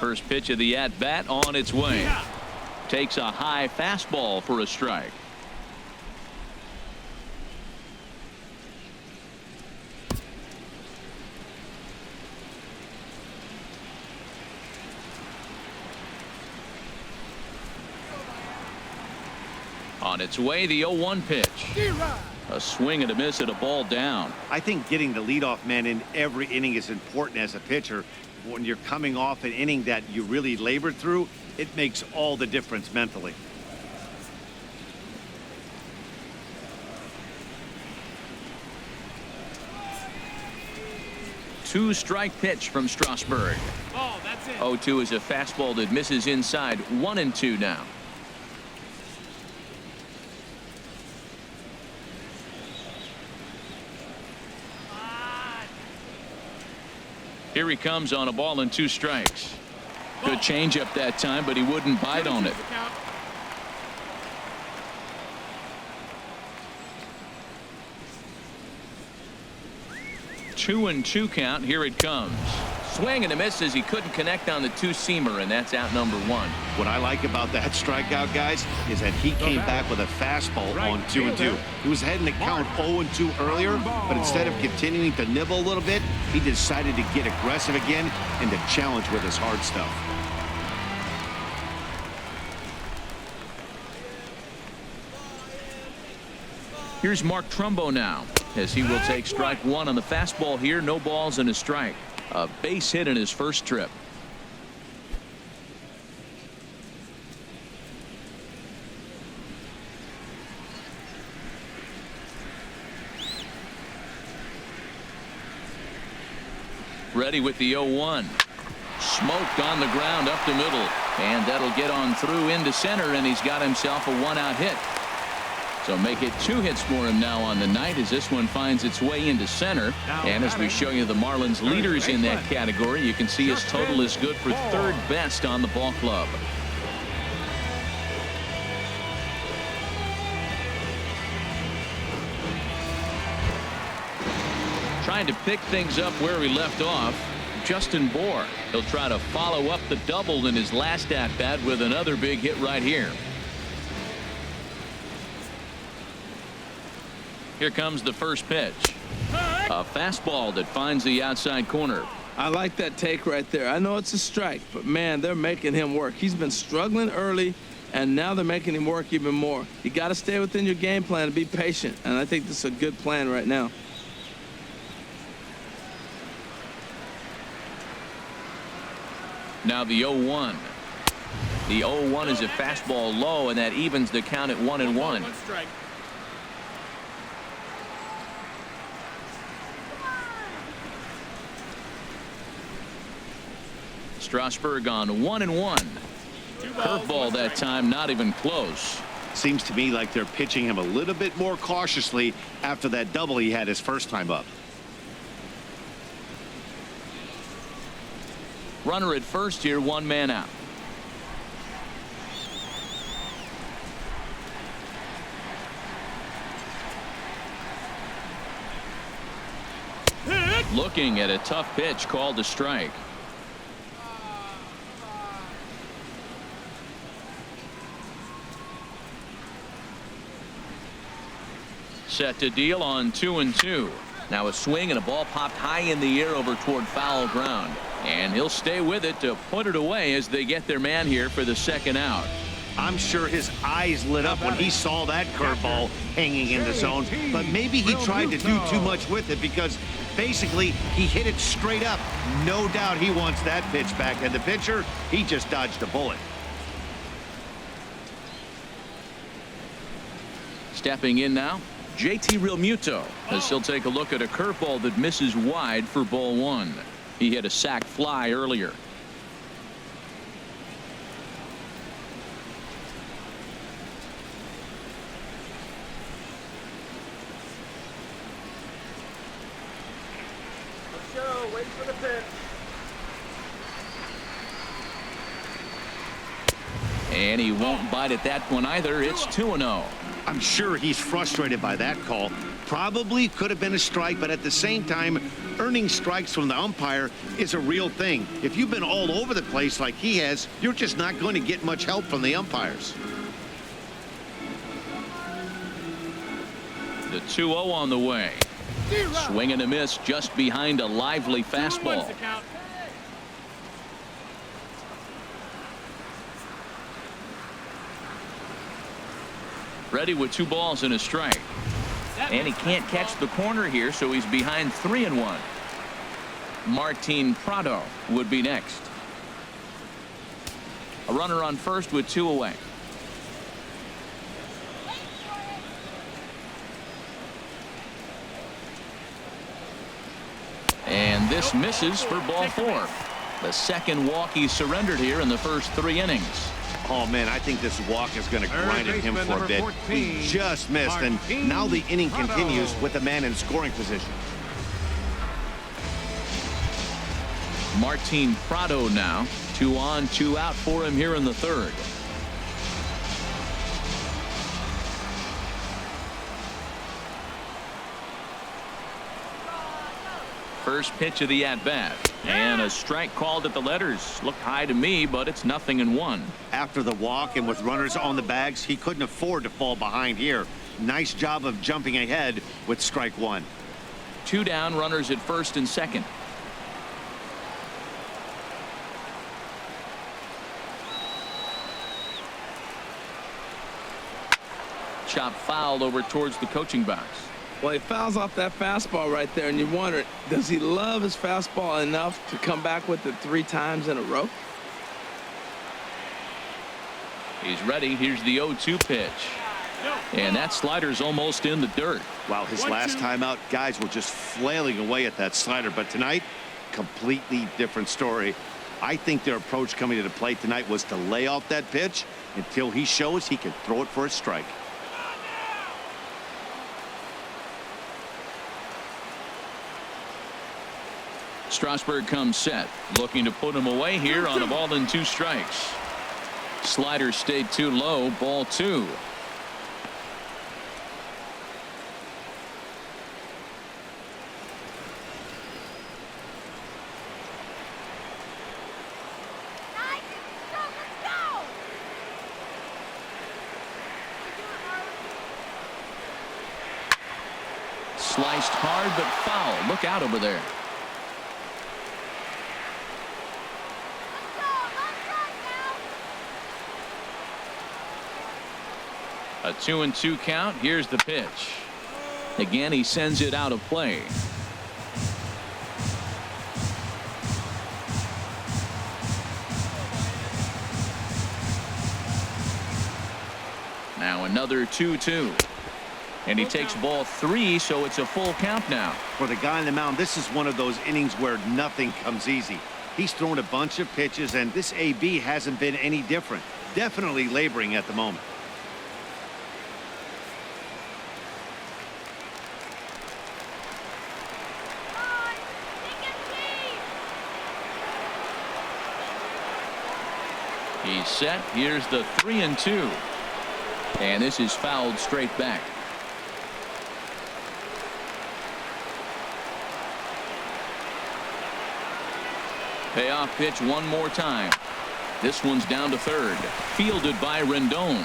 First pitch of the at-bat on its way. Takes a high fastball for a strike. On its way, the 0-1 pitch. A swing and a miss at a ball down. I think getting the leadoff man in every inning is important as a pitcher. When you're coming off an inning that you really labored through, it makes all the difference mentally. Two-strike pitch from Strasburg. Oh, that's it. 0-2 is a fastball that misses inside. 1-2 now. Here he comes on a ball and 2 strikes. Good changeup that time, but he wouldn't bite on it. Two and 2 count. Here it comes. Swing and a miss as he couldn't connect on the 2-seamer, and that's out number 1. What I like about that strikeout, guys, is that he came back with a fastball on 2-2. He was heading to count 0-2 earlier, but instead of continuing to nibble a little bit, he decided to get aggressive again and to challenge with his hard stuff. Here's Mark Trumbo now. as he will take strike one on the fastball here. No balls and a strike. A base hit in his first trip. Ready with the 0-1. Smoked on the ground up the middle, and that'll get on through into center, and he's got himself a one-out hit. So make it 2 hits for him now on the night as this one finds its way into center. And as we show you the Marlins leaders in that category, you can see his total is good for third best on the ball club. Trying to pick things up where he left off, Justin Bour. He'll try to follow up the double in his last at-bat with another big hit right here. Here comes the first pitch. A fastball that finds the outside corner. I like that take right there. I know it's a strike, but man, they're making him work. He's been struggling early, and now they're making him work even more. You got to stay within your game plan and be patient, and I think this is a good plan right now. Now the 0-1. The 0-1 is a fastball low, and that evens the count at 1-1. Strasburg on 1-1. Curveball that time, not even close. Seems to me like they're pitching him a little bit more cautiously after that double he had his first time up. Runner at first here, 1 man out. Looking at a tough pitch called a strike. Set to deal on 2-2. Now a swing and a ball popped high in the air over toward foul ground. And he'll stay with it to put it away as they get their man here for the second out. I'm sure his eyes lit up when he saw that curveball hanging in the zone, but maybe he tried to do too much with it because basically he hit it straight up. No doubt he wants that pitch back, and the pitcher, he just dodged a bullet. Stepping in now, JT Realmuto, as he'll take a look at a curveball that misses wide for ball 1. He hit a sac fly earlier. Wait for the pitch. And he won't bite at that one either. It's 2-0. I'm sure he's frustrated by that call. Probably could have been a strike, but at the same time, earning strikes from the umpire is a real thing. If you've been all over the place like he has, you're just not going to get much help from the umpires. The 2-0 on the way. Swing and a miss just behind a lively fastball. Ready with 2 balls and a strike. And he can't catch the corner here, so he's behind 3-1. Martin Prado would be next. A runner on first with 2 away. And this misses for ball 4. The second walk he surrendered here in the first 3 innings. Oh, man, I think this walk is going to grind at him for a bit. He just missed, and now the inning continues with the man in scoring position. Martin Prado now. 2 on, 2 out for him here in the 3rd. First pitch of the at-bat. And a strike called at the letters. Looked high to me, but it's 0-1. After the walk and with runners on the bags, he couldn't afford to fall behind here. Nice job of jumping ahead with strike 1. 2 down, runners at first and second. Chop foul over towards the coaching box. Well, he fouls off that fastball right there, and you wonder, does he love his fastball enough to come back with it 3 times in a row? He's ready. Here's the 0-2 pitch. And that slider's almost in the dirt. Wow, his last time out, guys were just flailing away at that slider. But tonight, completely different story. I think their approach coming to the plate tonight was to lay off that pitch until he shows he can throw it for a strike. Strasburg comes set, looking to put him away here on a ball and 2 strikes. Slider stayed too low, ball 2. Sliced hard but foul. Look out over there. A 2-2 count. Here's the pitch. Again, he sends it out of play. Now another 2-2. And he takes ball 3, so it's a full count now. For the guy on the mound, this is one of those innings where nothing comes easy. He's thrown a bunch of pitches, and this AB hasn't been any different. Definitely laboring at the moment. He's set. Here's the 3-2. And this is fouled straight back. Payoff pitch one more time. This one's down to third. Fielded by Rendon.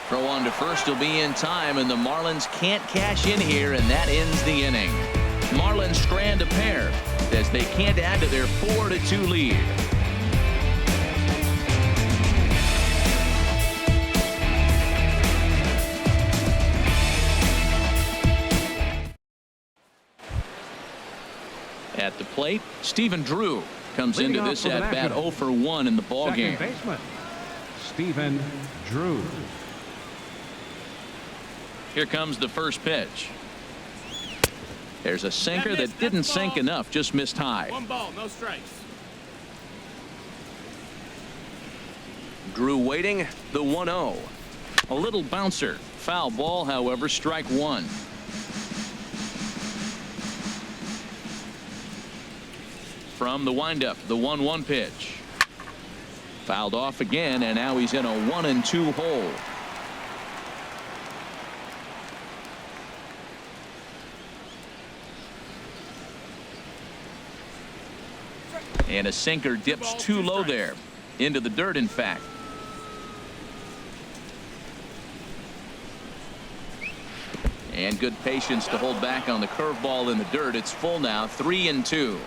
Throw on to first will be in time, and the Marlins can't cash in here, and that ends the inning. Marlins strand a pair as they can't add to their 4-2 lead. At the plate, Stephen Drew comes into this at bat 0 for 1 in the ball game. Second baseman, Stephen Drew. Here comes the first pitch. There's a sinker that didn't sink enough, just missed high. 1 ball, no strikes. Drew waiting, the 1-0. A little bouncer. Foul ball, however, strike 1. From the windup, the 1-1 pitch. Fouled off again, and now he's in a 1-2 hole. And a sinker dips too low there. Into the dirt, in fact. And good patience to hold back on the curveball in the dirt. It's full now, 3-2.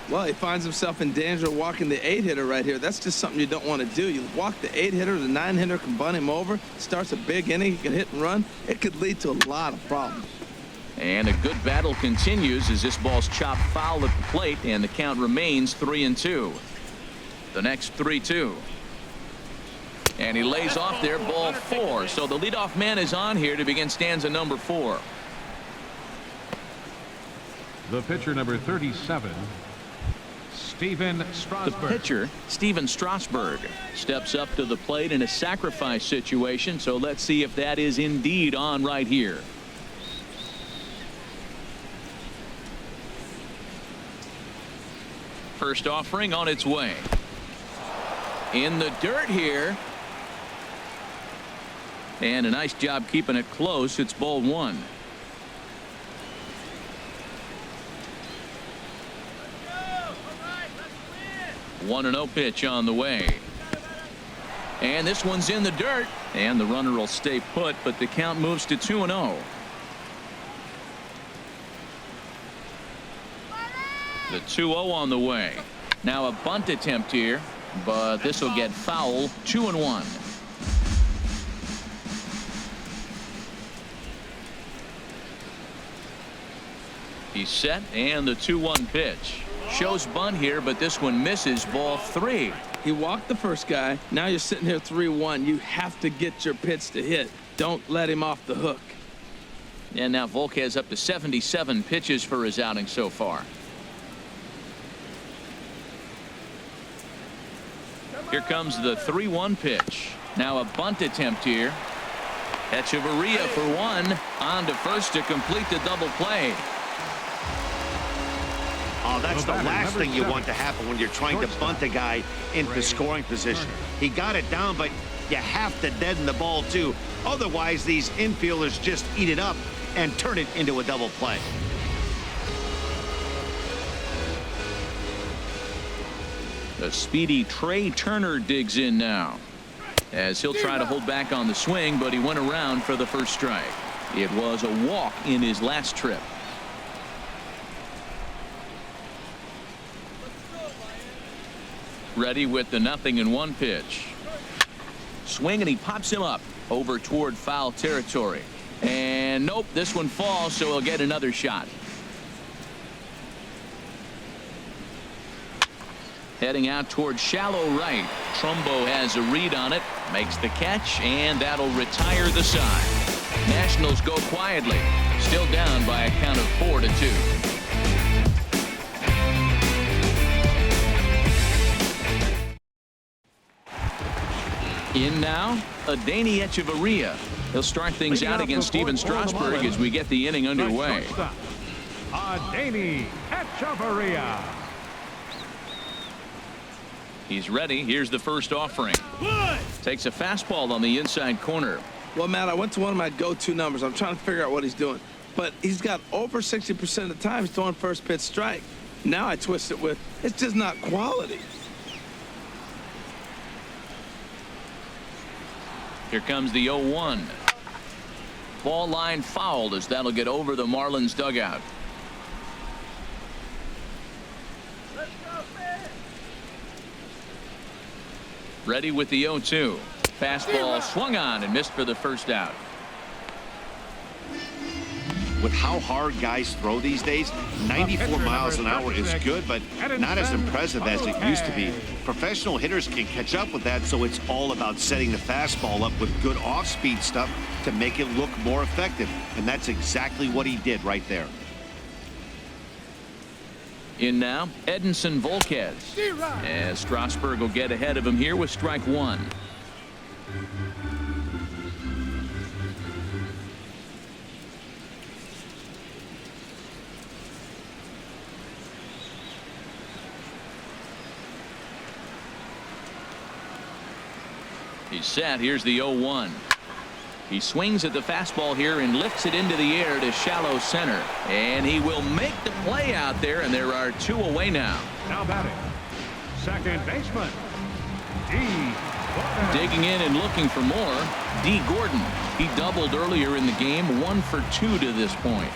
Well, he finds himself in danger of walking the 8-hitter right here. That's just something you don't want to do. You walk the 8-hitter, the 9-hitter can bunt him over. Starts a big inning. He can hit and run. It could lead to a lot of problems. And a good battle continues as this ball's chopped foul at the plate, and the count remains 3-2. The next 3-2. And he lays off there, ball 4. So the leadoff man is on here to begin stanza number 4. The pitcher, number 37, Stephen The Strasburg. pitcher, Stephen Strasburg, steps up to the plate in a sacrifice situation. So let's see if that is indeed on right here. First offering on its way. In the dirt here. And a nice job keeping it close. It's ball 1. Let's 1-0 pitch on the way. And this one's in the dirt. And the runner will stay put, but the count moves to 2-0. The 2-0 on the way. Now a bunt attempt here, but this will get foul. 2-1. He's set, and the 2-1 pitch. Shows bunt here, but this one misses. Ball 3. He walked the first guy. Now you're sitting here 3-1. You have to get your pitch to hit. Don't let him off the hook. And now Volquez up to 77 pitches for his outing so far. Here comes the 3-1 pitch. Now a bunt attempt here. Echeverria for one. On to first to complete the double play. Oh, that's the last thing you want to happen when you're trying to bunt a guy into scoring position. He got it down, but you have to deaden the ball too. Otherwise, these infielders just eat it up and turn it into a double play. The speedy Trey Turner digs in now, as he'll try to hold back on the swing, but he went around for the first strike. It was a walk in his last trip. Ready with the 0-1 pitch. Swing, and he pops him up over toward foul territory. And nope, this one falls, so he'll get another shot. Heading out toward shallow right. Trumbo has a read on it, makes the catch, and that'll retire the side. Nationals go quietly, still down by a count of 4-2. In now, Adeiny Echeverria. He'll start things out against Steven Strasburg as we get the inning underway. Adeiny Echeverria. He's ready. Here's the first offering. Takes a fastball on the inside corner. Well, Matt, I went to one of my go-to numbers. I'm trying to figure out what he's doing. But he's got over 60% of the time he's throwing first pitch strike. Now I twist it with, it's just not quality. Here comes the 0-1. Ball line fouled, as that'll get over the Marlins dugout. Ready with the 0-2. Fastball swung on and missed for the first out. With how hard guys throw these days, 94 miles an hour is good, but not as impressive as it used to be. Professional hitters can catch up with that, so it's all about setting the fastball up with good off-speed stuff to make it look more effective. And that's exactly what he did right there. In now, Edinson Volquez. As Strasburg will get ahead of him here with strike one. He's set. Here's the 0-1. He swings at the fastball here and lifts it into the air to shallow center. And he will make the play out there, and there are two away now. Now batting, second baseman, D. Gordon. Digging in and looking for more, D. Gordon. He doubled earlier in the game, 1 for 2 to this point.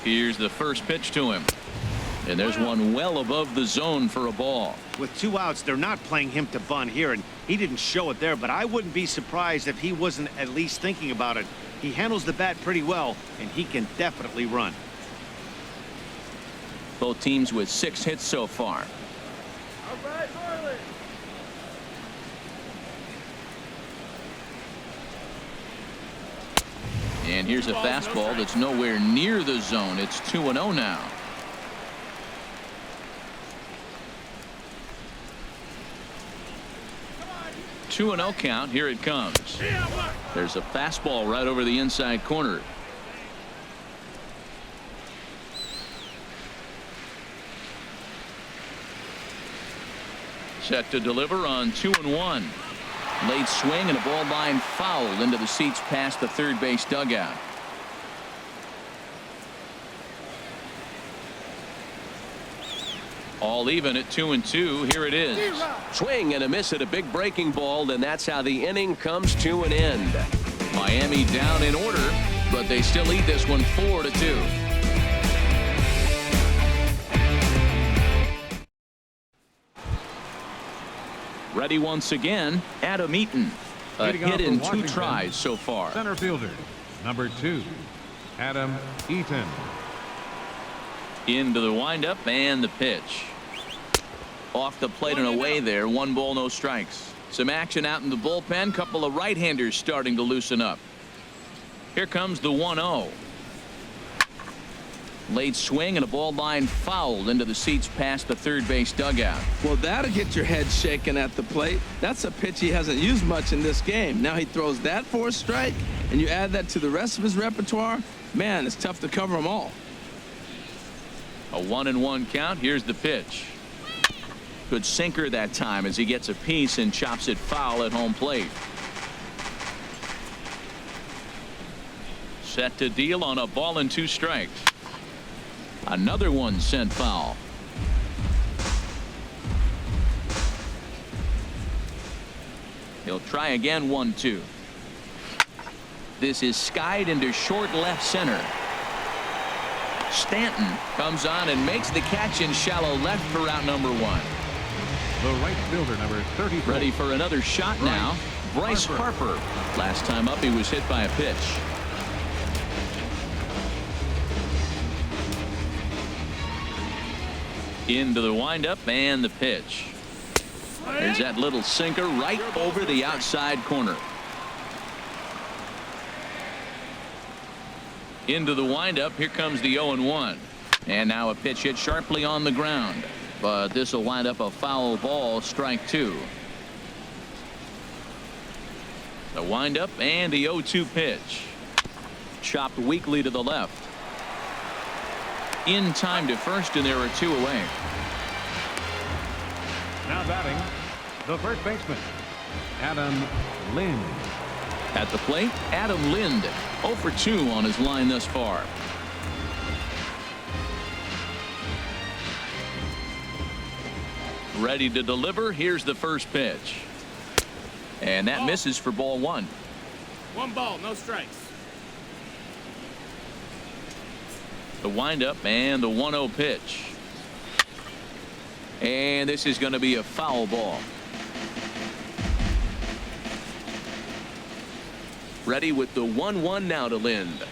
Here's the first pitch to him. And there's one well above the zone for a ball. With 2 outs, they're not playing him to bunt here, and he didn't show it there, but I wouldn't be surprised if he wasn't at least thinking about it. He handles the bat pretty well, and he can definitely run. Both teams with 6 hits so far. All right, Marlins. And here's a fastball that's nowhere near the zone. It's 2-0 now. Two 2-0 count. Here it comes. There's a fastball right over the inside corner. Set to deliver on 2-1. Late swing and a ball line foul into the seats past the third base dugout. All even at 2-2. Here it is. Swing and a miss at a big breaking ball, and that's how the inning comes to an end. Miami down in order, but they still lead this one 4-2. Ready once again, Adam Eaton. A Leading off hit for in 2 Washington, tries so far. Center fielder, number 2, Adam Eaton. Into the windup and the pitch. Off the plate and away there. 1 ball, no strikes. Some action out in the bullpen. Couple of right-handers starting to loosen up. Here comes the 1-0. Late swing and a ball line fouled into the seats past the third base dugout. Well, that'll get your head shaking at the plate. That's a pitch he hasn't used much in this game. Now he throws that for a strike, and you add that to the rest of his repertoire. Man, it's tough to cover them all. A 1-1 count. Here's the pitch. Good sinker that time as he gets a piece and chops it foul at home plate. Set to deal on a ball and 2 strikes. Another one sent foul. He'll try again. 1-2. This is skied into short left center. Stanton comes on and makes the catch in shallow left for out number 1. The right fielder, number 34. Ready for another shot now. Bryce Harper. Last time up he was hit by a pitch. Into the windup and the pitch. There's that little sinker right over the outside corner. Into the windup. Here comes the 0-1. And now a pitch hit sharply on the ground. But this will wind up a foul ball. Strike 2. The windup and the 0-2 pitch. Chopped weakly to the left. In time to first, and there are 2 away. Now batting, the first baseman, Adam Lind. At the plate, Adam Lind, 0 for 2 on his line thus far. Ready to deliver. Here's the first pitch. And that misses for ball 1. 1 ball, no strikes. The windup and the 1-0 pitch. And this is going to be a foul ball. Ready with the 1-1 now to Lind.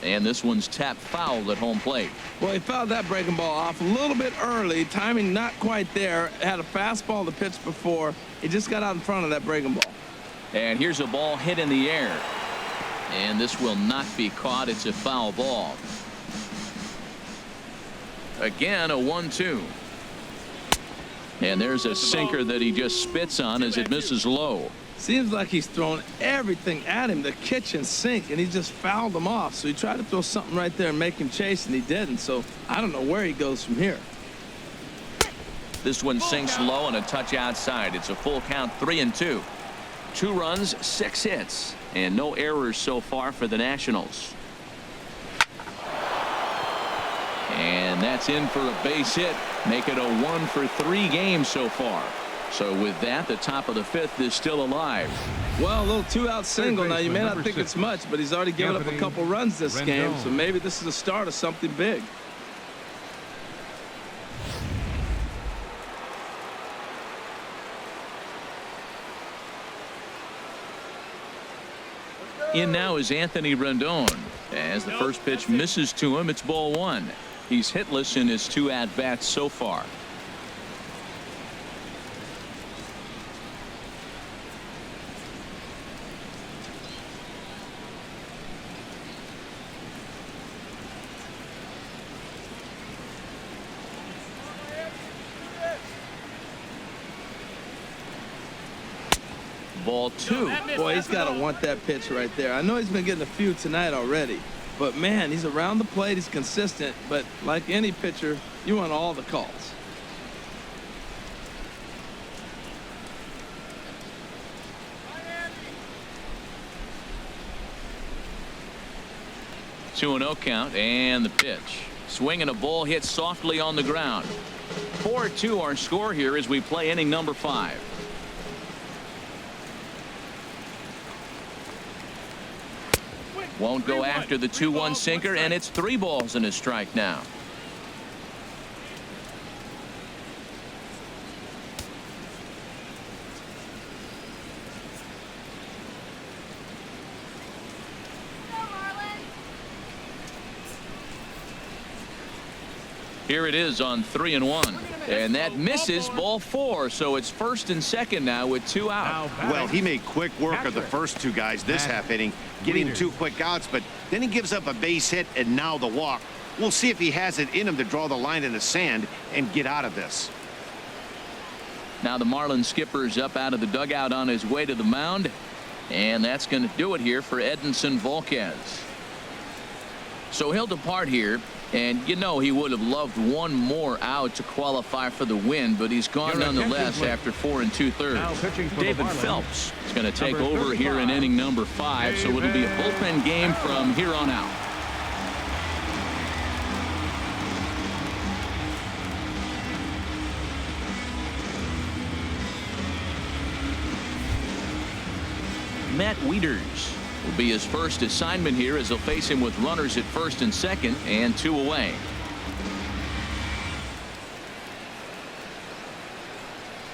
And this one's tapped foul at home plate. Well, he fouled that breaking ball off a little bit early. Timing not quite there. Had a fastball to pitch before. He just got out in front of that breaking ball. And here's a ball hit in the air. And this will not be caught. It's a foul ball. Again, a 1-2. And there's a sinker that he just spits on as it misses low. Seems like he's thrown everything at him, the kitchen sink, and he just fouled him off. So he tried to throw something right there and make him chase, and he didn't. So I don't know where he goes from here. This one sinks low and a touch outside. It's a full count, 3-2. 2 runs, 6 hits, and no errors so far for the Nationals. And that's in for a base hit. Make it a 1 for 3 game so far. So with that, the top of the 5th is still alive. Well, a little 2-out single. Now, you may not think it's much, but he's already given up a couple runs this game, so maybe this is the start of something big. In now is Anthony Rendon. As the first pitch misses to him, it's ball 1. He's hitless in his 2 at-bats so far. Ball 2. Boy, he's got to want that pitch right there. I know he's been getting a few tonight already, but man, he's around the plate. He's consistent, but like any pitcher, you want all the calls. Two and 0 count, and the pitch. Swing and a ball hit softly on the ground. 4-2 our score here as we play inning number 5. Won't go after the 2-1 sinker, and it's 3 balls and a strike now. Here it is on 3-1. And that misses ball 4. So it's first and second now with 2 out. Well, he made quick work of the first 2 guys this half inning, getting 2 quick outs, but then he gives up a base hit and now the walk. We'll see if he has it in him to draw the line in the sand and get out of this. Now the Marlins skipper's up out of the dugout on his way to the mound. And that's going to do it here for Edinson Volquez. So he'll depart here. And you know he would have loved one more out to qualify for the win, but he's gone nonetheless after 4 2/3. David Phelps is going to take over here in inning number 5, so it'll be a bullpen game from here on out. Matt Wieters will be his first assignment here as they'll face him with runners at first and second and 2 away.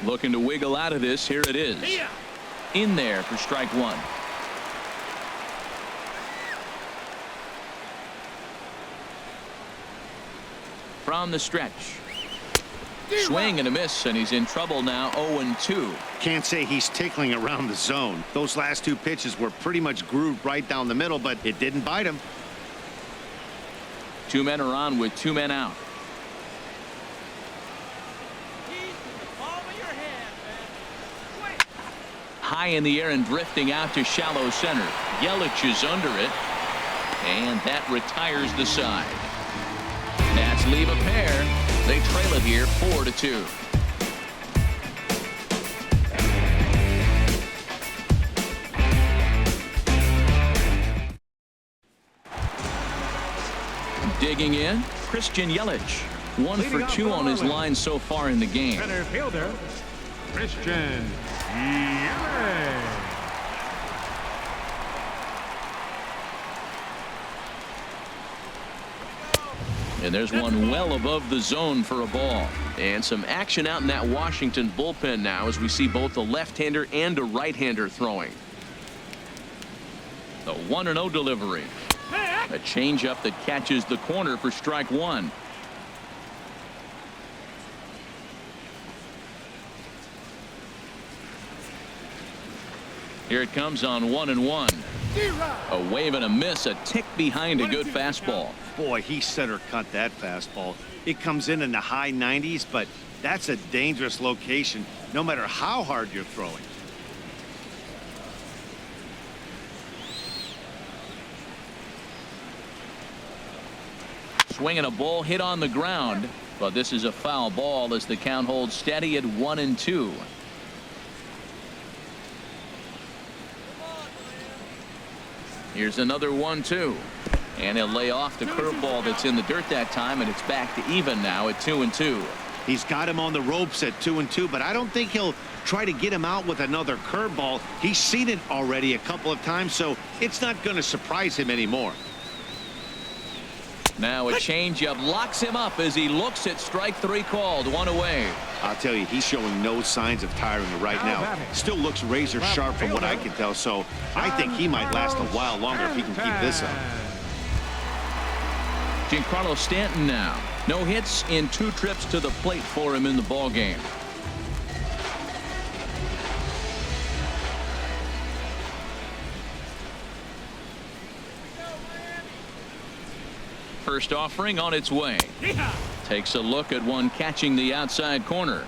Looking to wiggle out of this. Here it is. In there for strike 1. From the stretch. Swing and a miss, and he's in trouble now. 0-2. Can't say he's tickling around the zone. Those last 2 pitches were pretty much grooved right down the middle, but it didn't bite him. 2 men are on with 2 men out. High in the air and drifting out to shallow center. Yelich is under it, and that retires the side. Nats leave a pair. They trail it here 4-2. Digging in, Christian Yelich. 1 for 2 on his line so far in the game. Center fielder, Christian Yelich. And there's one well above the zone for a ball. And some action out in that Washington bullpen now as we see both a left-hander and a right-hander throwing. The 1-0 delivery. A changeup that catches the corner for strike 1. Here it comes on 1-1. A wave and a miss, a tick behind a good fastball. Boy, he center cut that fastball. It comes in the high 90s, but that's a dangerous location no matter how hard you're throwing. Swinging a ball hit on the ground, but this is a foul ball as the count holds steady at 1-2. Here's another 1-2. And he'll lay off the curveball that's in the dirt that time, and it's back to even now at 2-2. He's got him on the ropes at 2-2, but I don't think he'll try to get him out with another curveball. He's seen it already a couple of times, so it's not going to surprise him anymore. Now a changeup locks him up as he looks at strike 3 called. 1 away. I'll tell you, he's showing no signs of tiring right now. Still looks razor sharp from what I can tell, so I think he might last a while longer if he can keep this up. Giancarlo Stanton now. No hits in 2 trips to the plate for him in the ball game. First offering on its way. Takes a look at one catching the outside corner.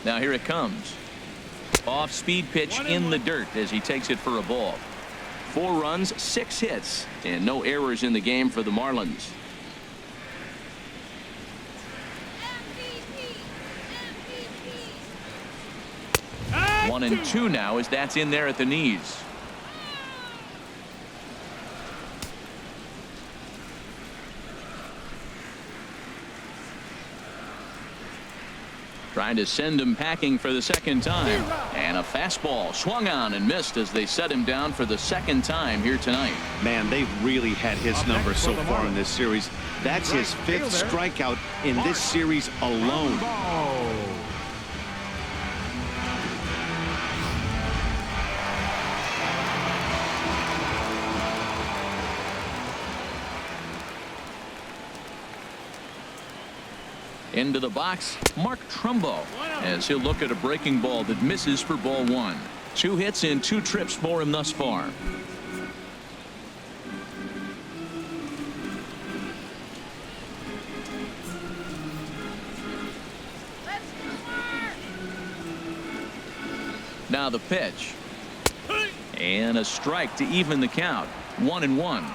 Now here it comes. Off speed pitch in the dirt as he takes it for a ball. 4 runs, 6 hits, and no errors in the game for the Marlins. MVP. 1-2 now as that's in there at the knees. Trying to send him packing for the second time. And a fastball swung on and missed as they set him down for the second time here tonight. Man, they've really had his number so far in this series. That's his 5th strikeout in this series alone. Into the box, Mark Trumbo, as he'll look at a breaking ball that misses for ball 1. 2 hits in 2 trips for him thus far. Now the pitch. And a strike to even the count. 1-1.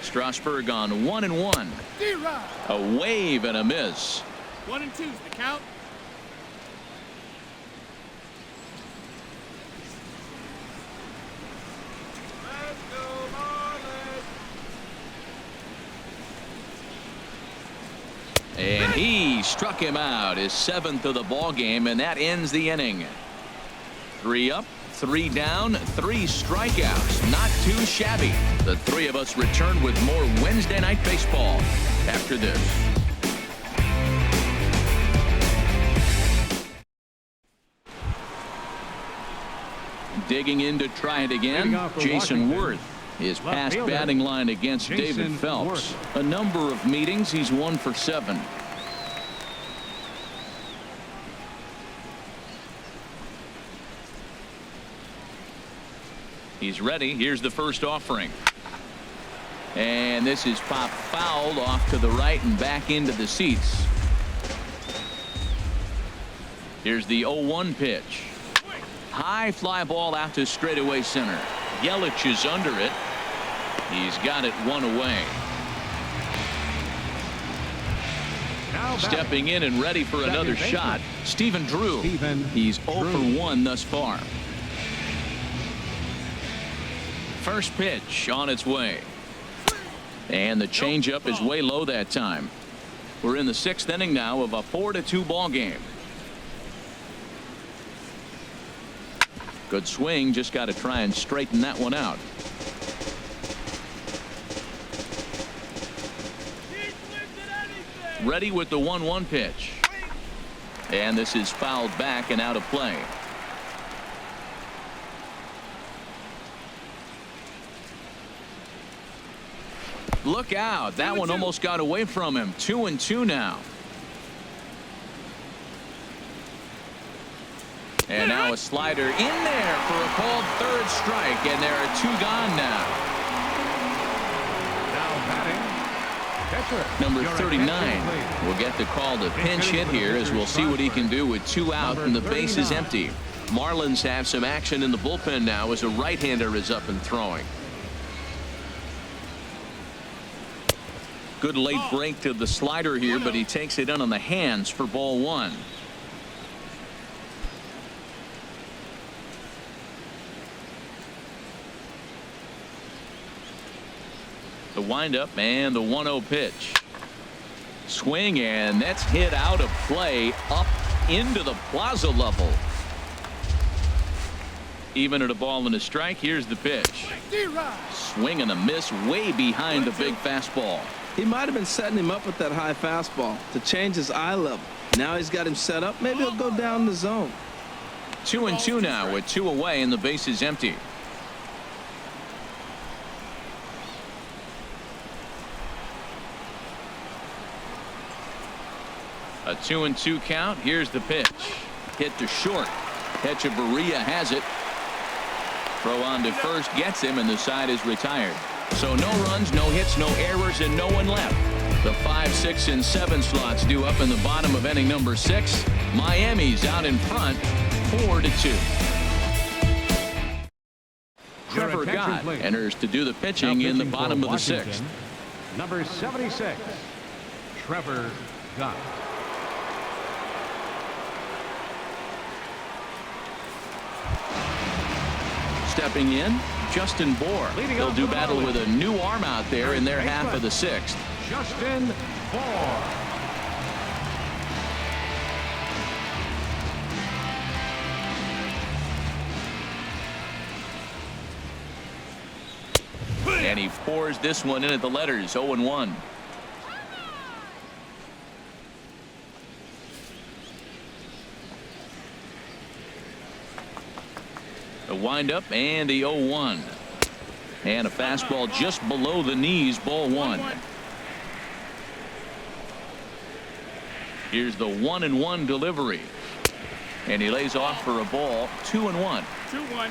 Strasburg on 1-1. A wave and a miss. 1-2's the count. Let's go, Marlins. And he struck him out, his 7th of the ball game, and that ends the inning. 3 up, 3 down, 3 strikeouts. Not too shabby. The 3 of us return with more Wednesday Night Baseball after this. Digging in to try it again, Jason Worth. His past batting line against David Phelps. A number of meetings, he's 1 for 7. He's ready. Here's the first offering. And this is popped fouled off to the right and back into the seats. Here's the 0-1 pitch. High fly ball out to straightaway center. Yelich is under it. He's got it 1 away. Stepping in and ready for another shot, Stephen Drew. He's 0 for 1 thus far. First pitch on its way. And the changeup is way low that time. We're in the 6th inning now of a 4-2 ball game. Good swing, just got to try and straighten that one out. Ready with the 1-1 pitch. And this is fouled back and out of play. Look out. That one almost got away from him. 2-2 now. And now a slider in there for a called 3rd strike, and there are 2 gone now. Number 39 will get the call to pinch hit here, as we'll see what he can do with 2 out and the base is empty. Marlins have some action in the bullpen now as a right-hander is up and throwing. Good late break to the slider here, but he takes it in on the hands for ball 1. The windup and the 1-0 pitch. Swing, and that's hit out of play up into the plaza level. Even at a ball and a strike. Here's the pitch. Swing and a miss way behind the big fastball. He might have been setting him up with that high fastball to change his eye level. Now he's got him set up. Maybe he'll go down the zone. 2-2 now with 2 away and the base is empty. A 2-2 count. Here's the pitch. Hit to short. Echeverria has it. Throw on to first gets him, and the side is retired. So no runs, no hits, no errors, and no one left. The 5, 6, and 7 slots due up in the bottom of inning number 6. Miami's out in front, 4-2. Trevor Gott enters to do the pitching in the bottom of the 6th. Number 76, Trevor Gott. Stepping in, Justin Bohr. They'll do battle with a new arm out there in their half of the 6th. Justin Bohr. And he pours this one in at the letters. 0-1. The windup and the 0-1. And a fastball just below the knees, ball 1. Here's the 1-1 delivery. And he lays off for a ball, 2-1. 2-1.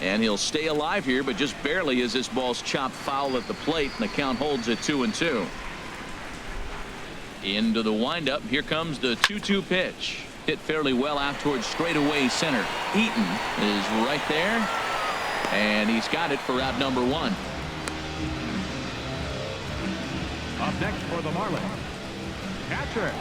And he'll stay alive here, but just barely as this ball's chopped foul at the plate, and the count holds at 2-2. Into the windup. Here comes the 2-2 pitch. Hit fairly well out towards straightaway center. Eaton is right there, and he's got it for out number 1. Up next for the Marlins, catcher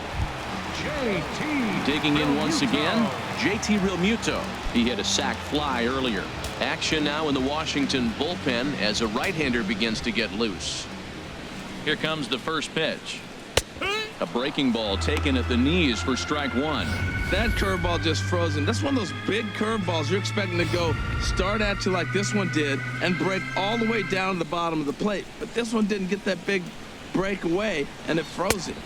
JT. Digging in once again, JT Realmuto. He hit a sac fly earlier. Action now in the Washington bullpen as a right-hander begins to get loose. Here comes the first pitch. A breaking ball taken at the knees for strike 1. That curveball just froze him. That's one of those big curveballs you're expecting to go start at you like this one did and break all the way down to the bottom of the plate. But this one didn't get that big break away, and it froze him.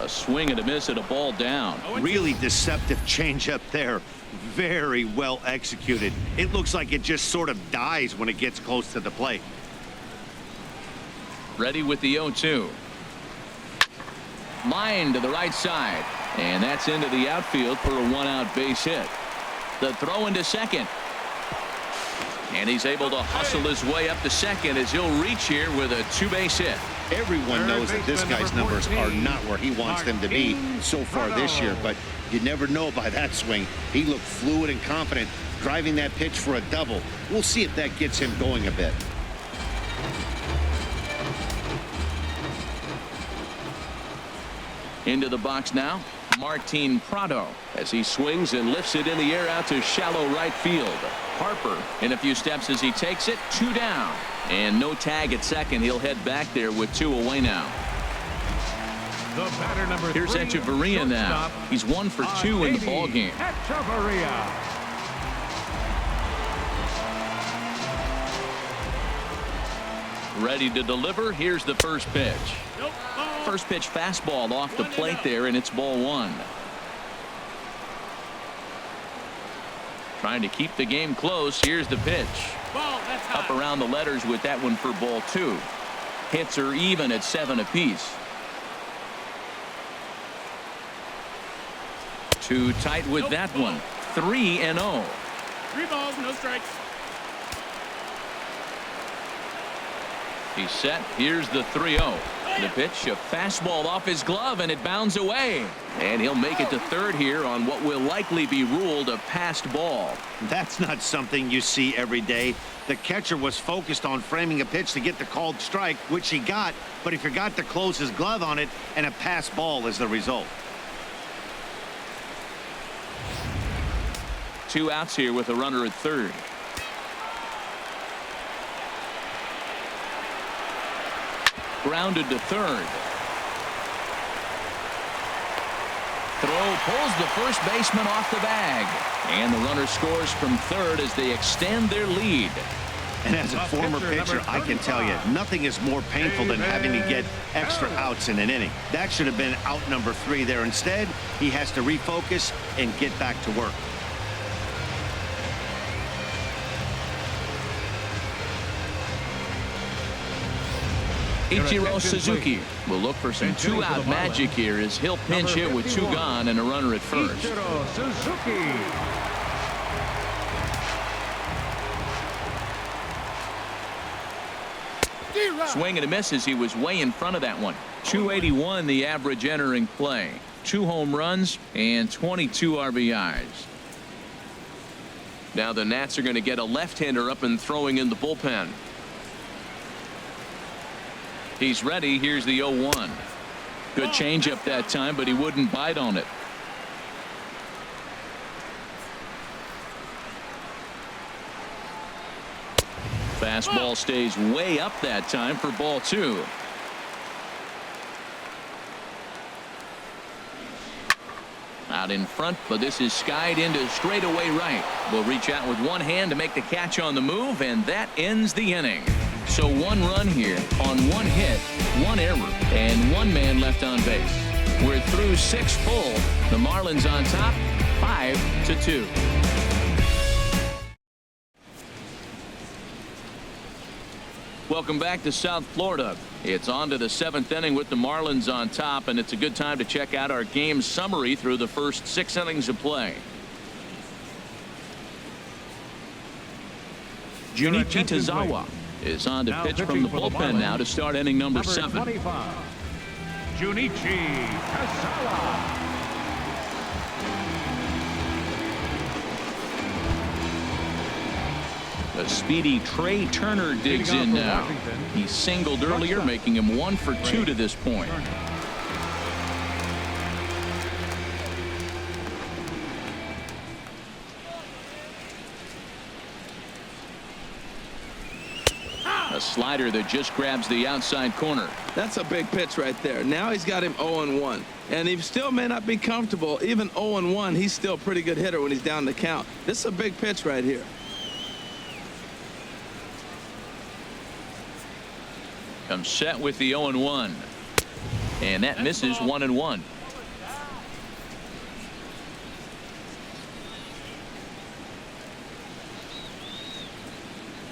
A swing and a miss at a ball down. Really deceptive changeup there. Very well executed. It looks like it just sort of dies when it gets close to the plate. Ready with the 0-2. Line to the right side, and that's into the outfield for a 1-out base hit. The throw into second, and he's able to hustle his way up to second as he'll reach here with a 2-base hit. Everyone knows that this guy's numbers are not where he wants them to be so far this year, but you never know by that swing. He looked fluid and confident driving that pitch for a double. We'll see if that gets him going a bit. Into the box now, Martin Prado, as he swings and lifts it in the air out to shallow right field. Harper in a few steps as he takes it, 2 down, and no tag at second. He'll head back there with 2 away now. The batter number 3. Here's Echeverria now. He's 1 for 2 in the ball game. Echeverria. Ready to deliver. Here's the first pitch. Nope. First pitch fastball off the plate there, and it's ball 1. Trying to keep the game close. Here's the pitch. Ball, that's high. Up around the letters with that one for ball 2. Hits are even at 7 apiece. Too tight with that one. 3-0. 3 balls, no strikes. He's set. Here's the 3-0. The pitch, a fastball off his glove, and it bounds away. And he'll make it to third here on what will likely be ruled a passed ball. That's not something you see every day. The catcher was focused on framing a pitch to get the called strike, which he got, but he forgot to close his glove on it, and a passed ball is the result. 2 outs here with a runner at third. Grounded to third. Throw pulls the first baseman off the bag. And the runner scores from third as they extend their lead. And as a former pitcher, I can tell you, nothing is more painful than having to get extra outs in an inning. That should have been out number 3 there. Instead, he has to refocus and get back to work. Ichiro Suzuki will look for some 2-out magic here as he'll pinch hit with 2 gone and a runner at first. Ichiro Suzuki. Swing and a miss as he was way in front of that one. 281 the average entering play. 2 home runs and 22 RBIs. Now the Nats are going to get a left-hander up and throwing in the bullpen. He's ready. Here's the 0-1. Good changeup that time, but he wouldn't bite on it. Fastball stays way up that time for ball 2. Out in front, but this is skied into straightaway right. Will reach out with one hand to make the catch on the move, and that ends the inning. So 1 run here on 1 hit, 1 error, and 1 man left on base. We're through 6 full. The Marlins on top, 5-2. Welcome back to South Florida. It's on to the 7th inning with the Marlins on top, and it's a good time to check out our game summary through the first 6 innings of play. Junichi Tazawa is on to pitch from the bullpen now to start inning number 7. 25, Junichi Tazawa. The speedy Trey Turner digs in now. He singled earlier, making him 1 for 2 to this point. A slider that just grabs the outside corner. That's a big pitch right there. Now he's got him 0-1. And he still may not be comfortable. Even 0-1, he's still a pretty good hitter when he's down the count. This is a big pitch right here. Comes set with the 0-1. And that misses 1-1.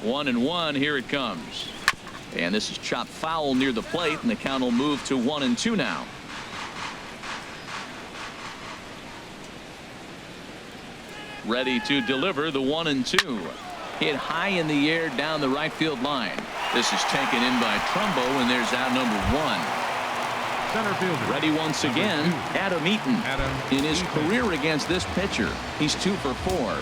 One and one, here it comes. And this is chopped foul near the plate, and the count will move to 1-2 now. Ready to deliver the 1-2. Hit high in the air down the right field line. This is taken in by Trumbo, and there's out number 1. Center fielder. Ready once again, Adam Eaton. In his career against this pitcher, he's 2 for 4.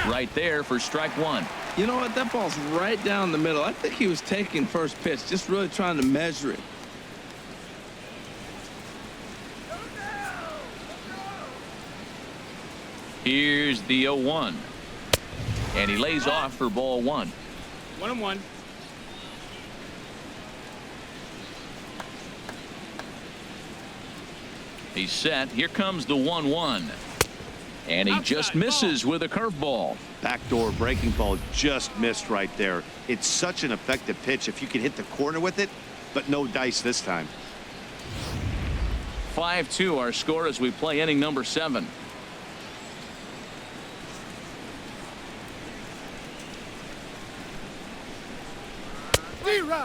Right there for strike 1. You know what? That ball's right down the middle. I think he was taking first pitch, just really trying to measure it. Here's the 0-1. And he lays off for ball 1. 1-1. He's set. Here comes the 1-1. And he just misses with a curveball. Backdoor breaking ball just missed right there. It's such an effective pitch if you can hit the corner with it, but no dice this time. 5-2 our score as we play inning number 7.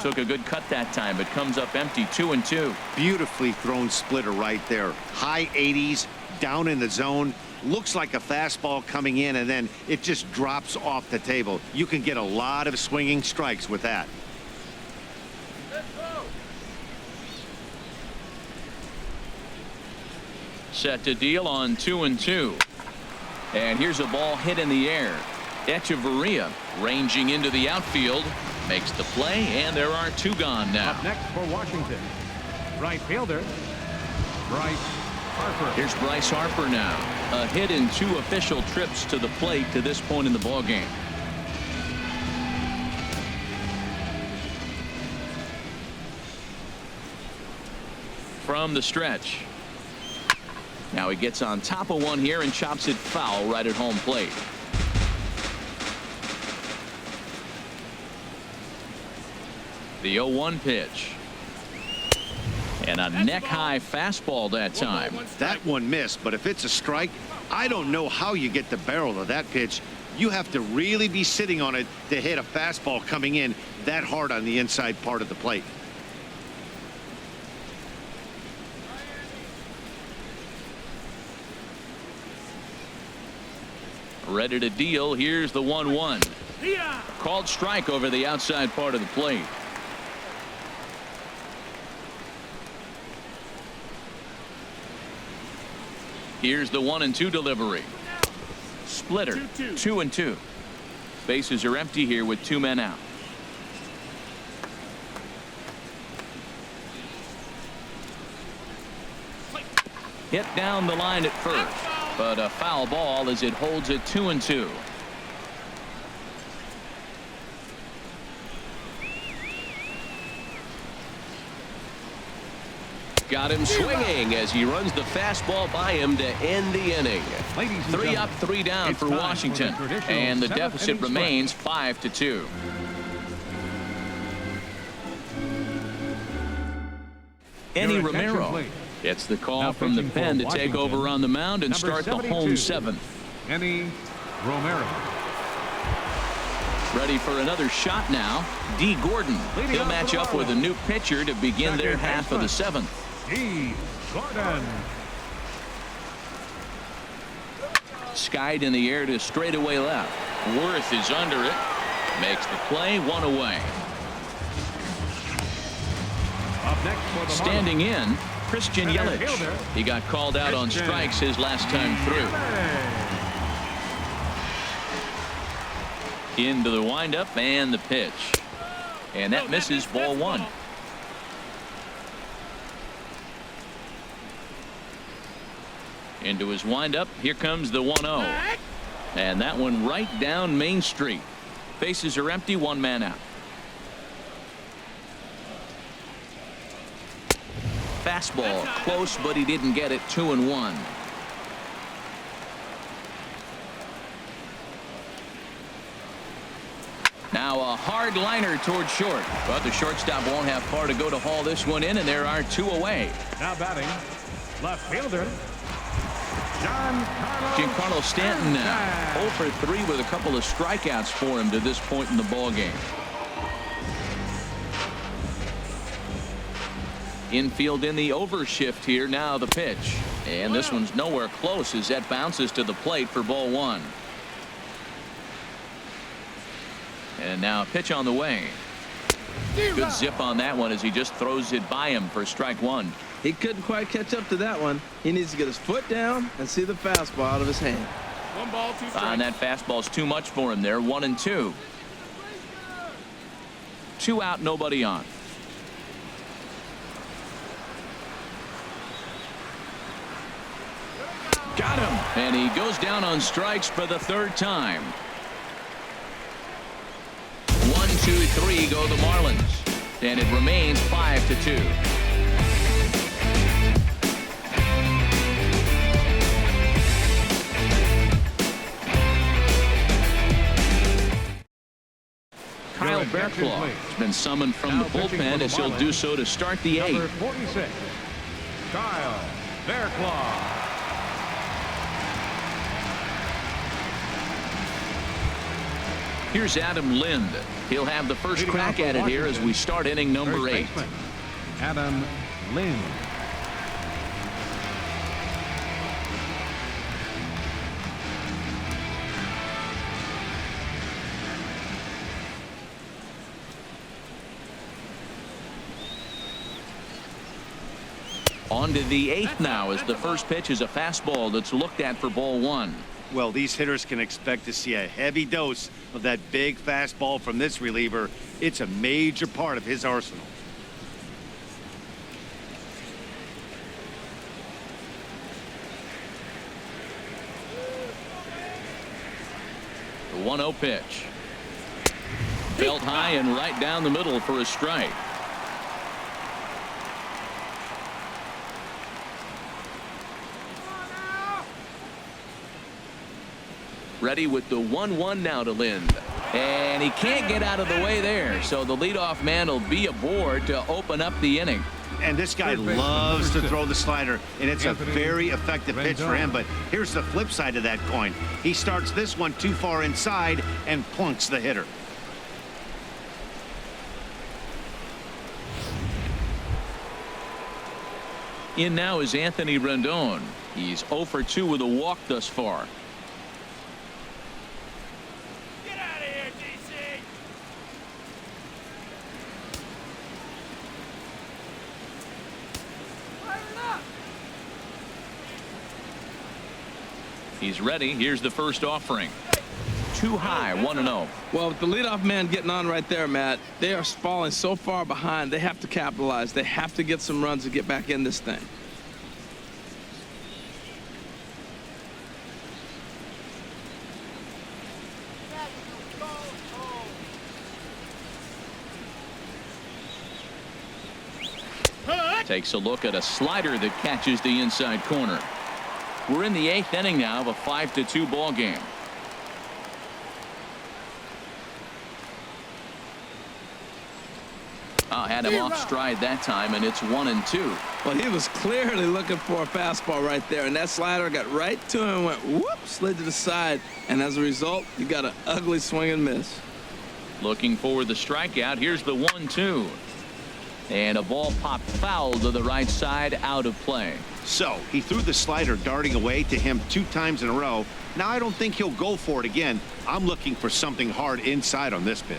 Took a good cut that time, but comes up empty. 2-2. Beautifully thrown splitter right there. High 80s, down in the zone. Looks like a fastball coming in, and then it just drops off the table. You can get a lot of swinging strikes with that. Set to deal on 2-2. And here's a ball hit in the air. Echeverria ranging into the outfield. Makes the play, and there are 2 gone now. Up next for Washington, right fielder, Bryce Harper. Here's Bryce Harper now. A hit in 2 official trips to the plate to this point in the ballgame. From the stretch. Now he gets on top of one here and chops it foul right at home plate. The 0-1 pitch. And a neck-high fastball that time. That one missed, but if it's a strike, I don't know how you get the barrel of that pitch. You have to really be sitting on it to hit a fastball coming in that hard on the inside part of the plate. Ready to deal. Here's the 1-1. Called strike over the outside part of the plate. Here's the 1-2 delivery. Splitter. 2-2. Bases are empty here with 2 men out. Hit down the line at first, but a foul ball as it holds it 2-2. Got him swinging as he runs the fastball by him to end the inning. 3 up, 3 down for Washington, and the deficit remains 5-2. Eddie Your attention, Romero. please. It's the call Now from the pitching pen for to take over Washington, on the mound and number start the 72, home seventh. Eddie Romero. Ready for another shot now. D. Gordon. Leading He'll off match for the up with a new pitcher to begin their Second half of the baseman. seventh. D. Gordon. Skied in the air to straightaway left. Worth is under it. Makes the play, one away. Up next for the Standing in, Christian Center Yelich. fielder, He got called out on Christian strikes his last time through. Into the windup and the pitch. And that misses, ball one. Into his windup. Here comes the 1-0. And that one right down Main Street. Bases are empty, one man out. Fastball close, but he didn't get it. 2-1. Now a hard liner towards short, but the shortstop won't have far to go to haul this one in, and there are two away. Now batting, left fielder, Giancarlo Stanton now 0 for 3 with a couple of strikeouts for him to this point in the ball game. Infield in the overshift here. Now the pitch, and this one's nowhere close as that bounces to the plate for ball one. And now a pitch on the way. Good zip on that one as he just throws it by him for strike one. He couldn't quite catch up to that one. He needs to get his foot down and see the fastball out of his hand. 1 ball, 2 strikes. And that fastball's too much for him there. 1-2. 2 out, nobody on. Got him. And he goes down on strikes for the third time. 1, 2, 3 go the Marlins. And it remains 5-2. Kyle Bearclaw has been summoned from the bullpen as he'll do so to start the number 8th. 46, Kyle Bearclaw. Here's Adam Lind. He'll have the first Leading crack off for at it here as Washington, we start inning number first 8. baseman, Adam Lind. On to the 8th now as the first pitch is a fastball that's looked at for ball one. Well, these hitters can expect to see a heavy dose of that big fastball from this reliever. It's a major part of his arsenal. The 1-0 pitch. Felt high and right down the middle for a strike. Ready with the 1-1 now to Lind. And he can't get out of the way there. So the leadoff man will be aboard to open up the inning. And this guy loves to throw the slider, and it's a very effective pitch for him. But here's the flip side of that coin. He starts this one too far inside and plunks the hitter. In now is Anthony Rendon. He's 0 for 2 with a walk thus far. Get out of here, DC! Fire it up! He's ready. Here's the first offering. Too high, 1-0. Well, with the leadoff man getting on right there, Matt, they are falling so far behind. They have to capitalize. They have to get some runs to get back in this thing. Takes a look at a slider that catches the inside corner. We're in the 8th inning now of a 5-2 ball game. had him off stride that time, and it's 1-2. Well, he was clearly looking for a fastball right there, and that slider got right to him and went whoop, slid to the side, and as a result, you got an ugly swing and miss. Looking for the strikeout. Here's the 1-2. And a ball popped foul to the right side, out of play. So he threw the slider darting away to him 2 times in a row. Now I don't think he'll go for it again. I'm looking for something hard inside on this pitch.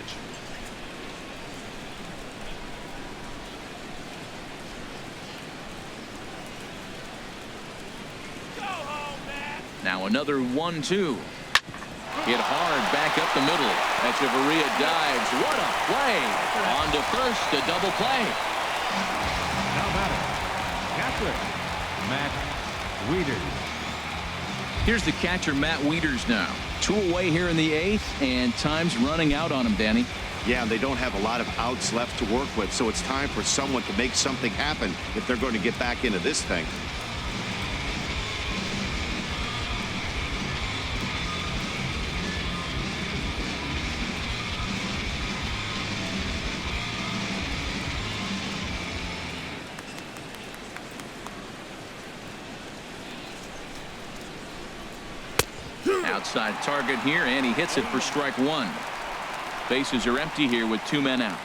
Go home, Matt. Now another 1-2. Hit hard back up the middle. Echeverria dives. What a play. On to first, a double play. Now batter, catcher, Matt Wieters. Here's the catcher, Matt Wieters now. 2 away here in the 8th, and time's running out on him, Danny. Yeah, they don't have a lot of outs left to work with, so it's time for someone to make something happen if they're going to get back into this thing. Outside target here, and he hits it for strike 1. Bases are empty here with 2 men out.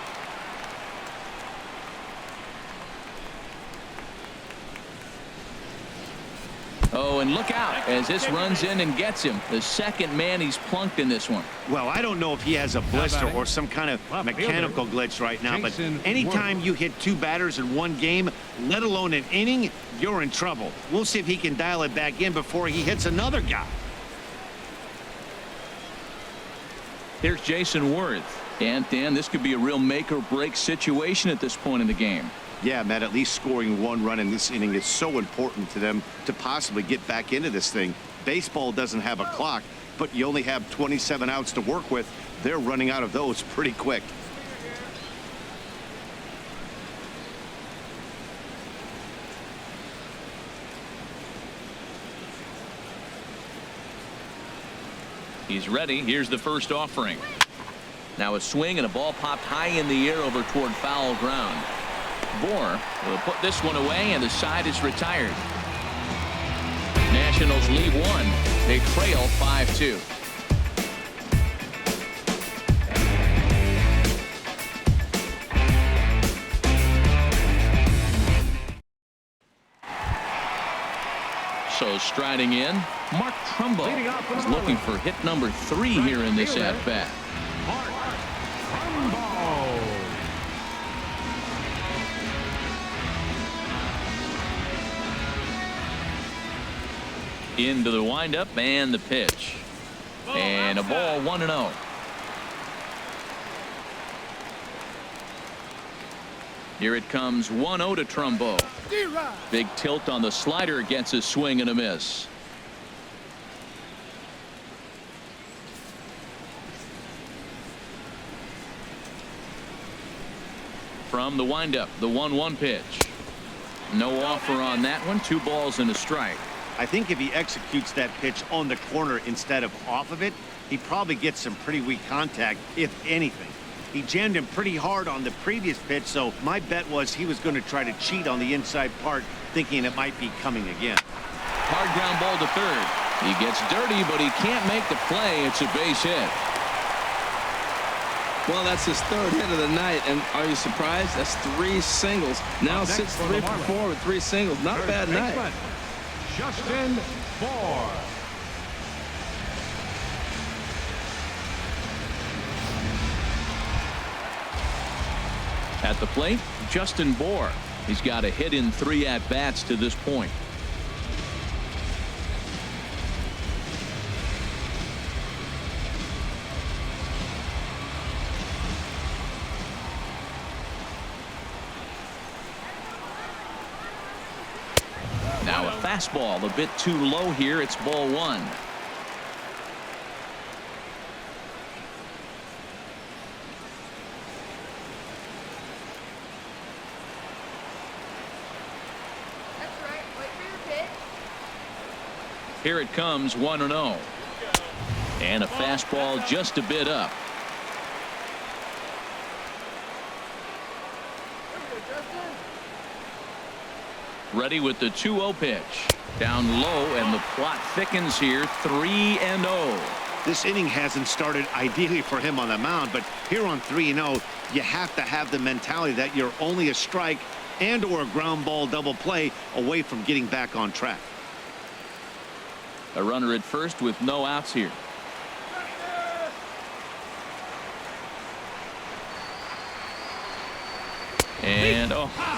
Oh, and look out as this runs in and gets him. The second man he's plunked in this one. Well, I don't know if he has a blister or some kind of mechanical glitch right now, but anytime you hit 2 batters in one game, let alone an inning, you're in trouble. We'll see if he can dial it back in before he hits another guy. Here's Jason Worth. And Dan, this could be a real make or break situation at this point in the game. Yeah, Matt, at least scoring 1 run in this inning is so important to them to possibly get back into this thing. Baseball doesn't have a clock, but you only have 27 outs to work with. They're running out of those pretty quick. He's ready. Here's the first offering. Now a swing and a ball popped high in the air over toward foul ground. Bohr will put this one away, and the side is retired. Nationals lead 1. They trail 5-2. So striding in, Mark Trumbo is looking for hit number 3 here in this at-bat. Mark Trumbo. Into the windup and the pitch. And a ball 1-0. Here it comes 1-0 to Trumbo. Big tilt on the slider, gets a swing and a miss. From the windup, the 1-1 pitch. No offer on that one. 2 balls and a strike. I think if he executes that pitch on the corner instead of off of it, he probably gets some pretty weak contact, if anything. He jammed him pretty hard on the previous pitch, so my bet was he was going to try to cheat on the inside part, thinking it might be coming again. Hard ground ball to third. He gets dirty, but he can't make the play. It's a base hit. Well, that's his 3rd hit of the night, and are you surprised? That's 3 singles. Now 6-3 for 4 with 3 singles. Not a bad night. Justin Bohr. At the plate, Justin Bohr. He's got a hit in 3 at-bats to this point. Now a fastball a bit too low here. It's ball 1. Here it comes 1-0. And a fastball just a bit up. Ready with the 2-0 pitch. Down low, and the plot thickens here. 3-0. This inning hasn't started ideally for him on the mound, but here on 3-0, you have to have the mentality that you're only a strike and or a ground ball double play away from getting back on track. A runner at first with no outs here. And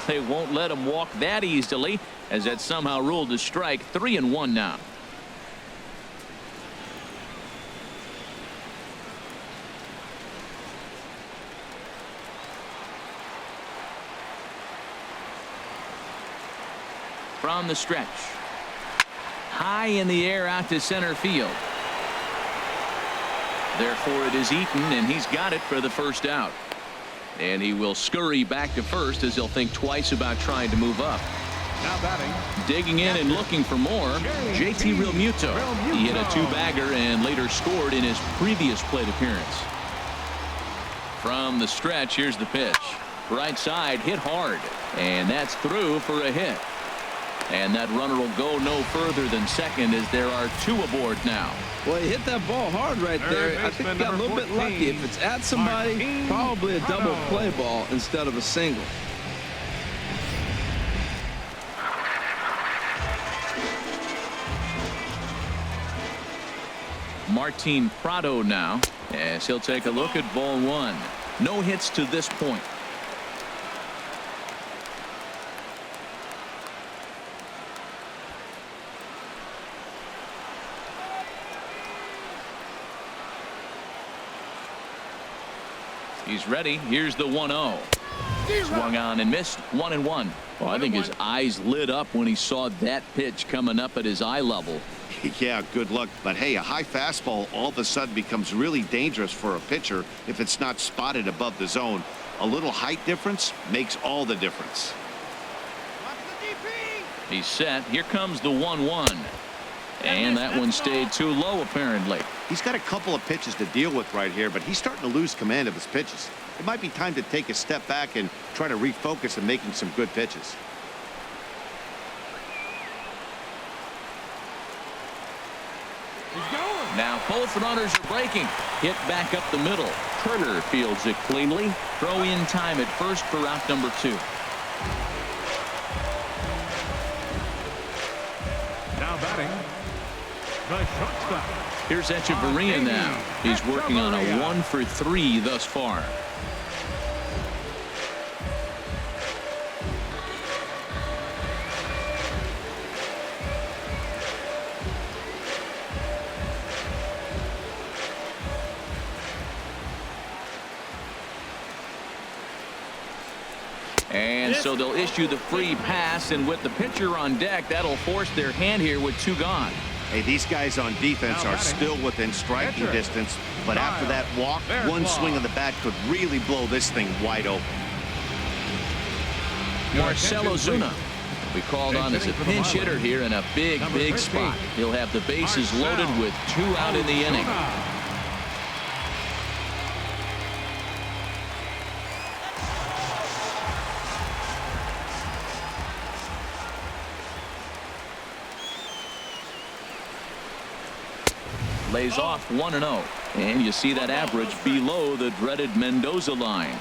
they won't let him walk that easily, as that somehow ruled a strike. 3-1 now. From the stretch. High in the air out to center field. Therefore it is Eaton, and he's got it for the first out. And he will scurry back to first, as he'll think twice about trying to move up. Now batting. Digging in and looking for more, JT Realmuto. He hit a 2-bagger and later scored in his previous plate appearance. From the stretch, here's the pitch. Right side, hit hard, and that's through for a hit. And that runner will go no further than second, as there are 2 aboard now. Well, he hit that ball hard right there. I think he got a little bit lucky. If it's at somebody, probably a double play ball instead of a single. Martin Prado now, as he'll take a look at ball 1. No hits to this point. He's ready. Here's the 1-0. Swung on and missed. 1-1. Well, I think his eyes lit up when he saw that pitch coming up at his eye level. Yeah, good luck. But hey, a high fastball all of a sudden becomes really dangerous for a pitcher if it's not spotted above the zone. A little height difference makes all the difference. He's set. Here comes the 1-1. And that one stayed too low, apparently. He's got a couple of pitches to deal with right here, but he's starting to lose command of his pitches. It might be time to take a step back and try to refocus on making some good pitches. Now both runners are breaking. Hit back up the middle. Turner fields it cleanly. Throw in time at first for out number 2. Now batting. The shortstop. Here's Echeverria now. He's working on a 1 for 3 thus far. And so they'll issue the free pass, and with the pitcher on deck, that'll force their hand here with 2 gone. Hey, these guys on defense are still within striking distance, but after that walk, one swing of the bat could really blow this thing wide open. Marcell Ozuna, we called on as a pinch hitter here in a big spot. He'll have the bases loaded with 2 out in the inning. Lays off 1-0, and you see that average below the dreaded Mendoza line.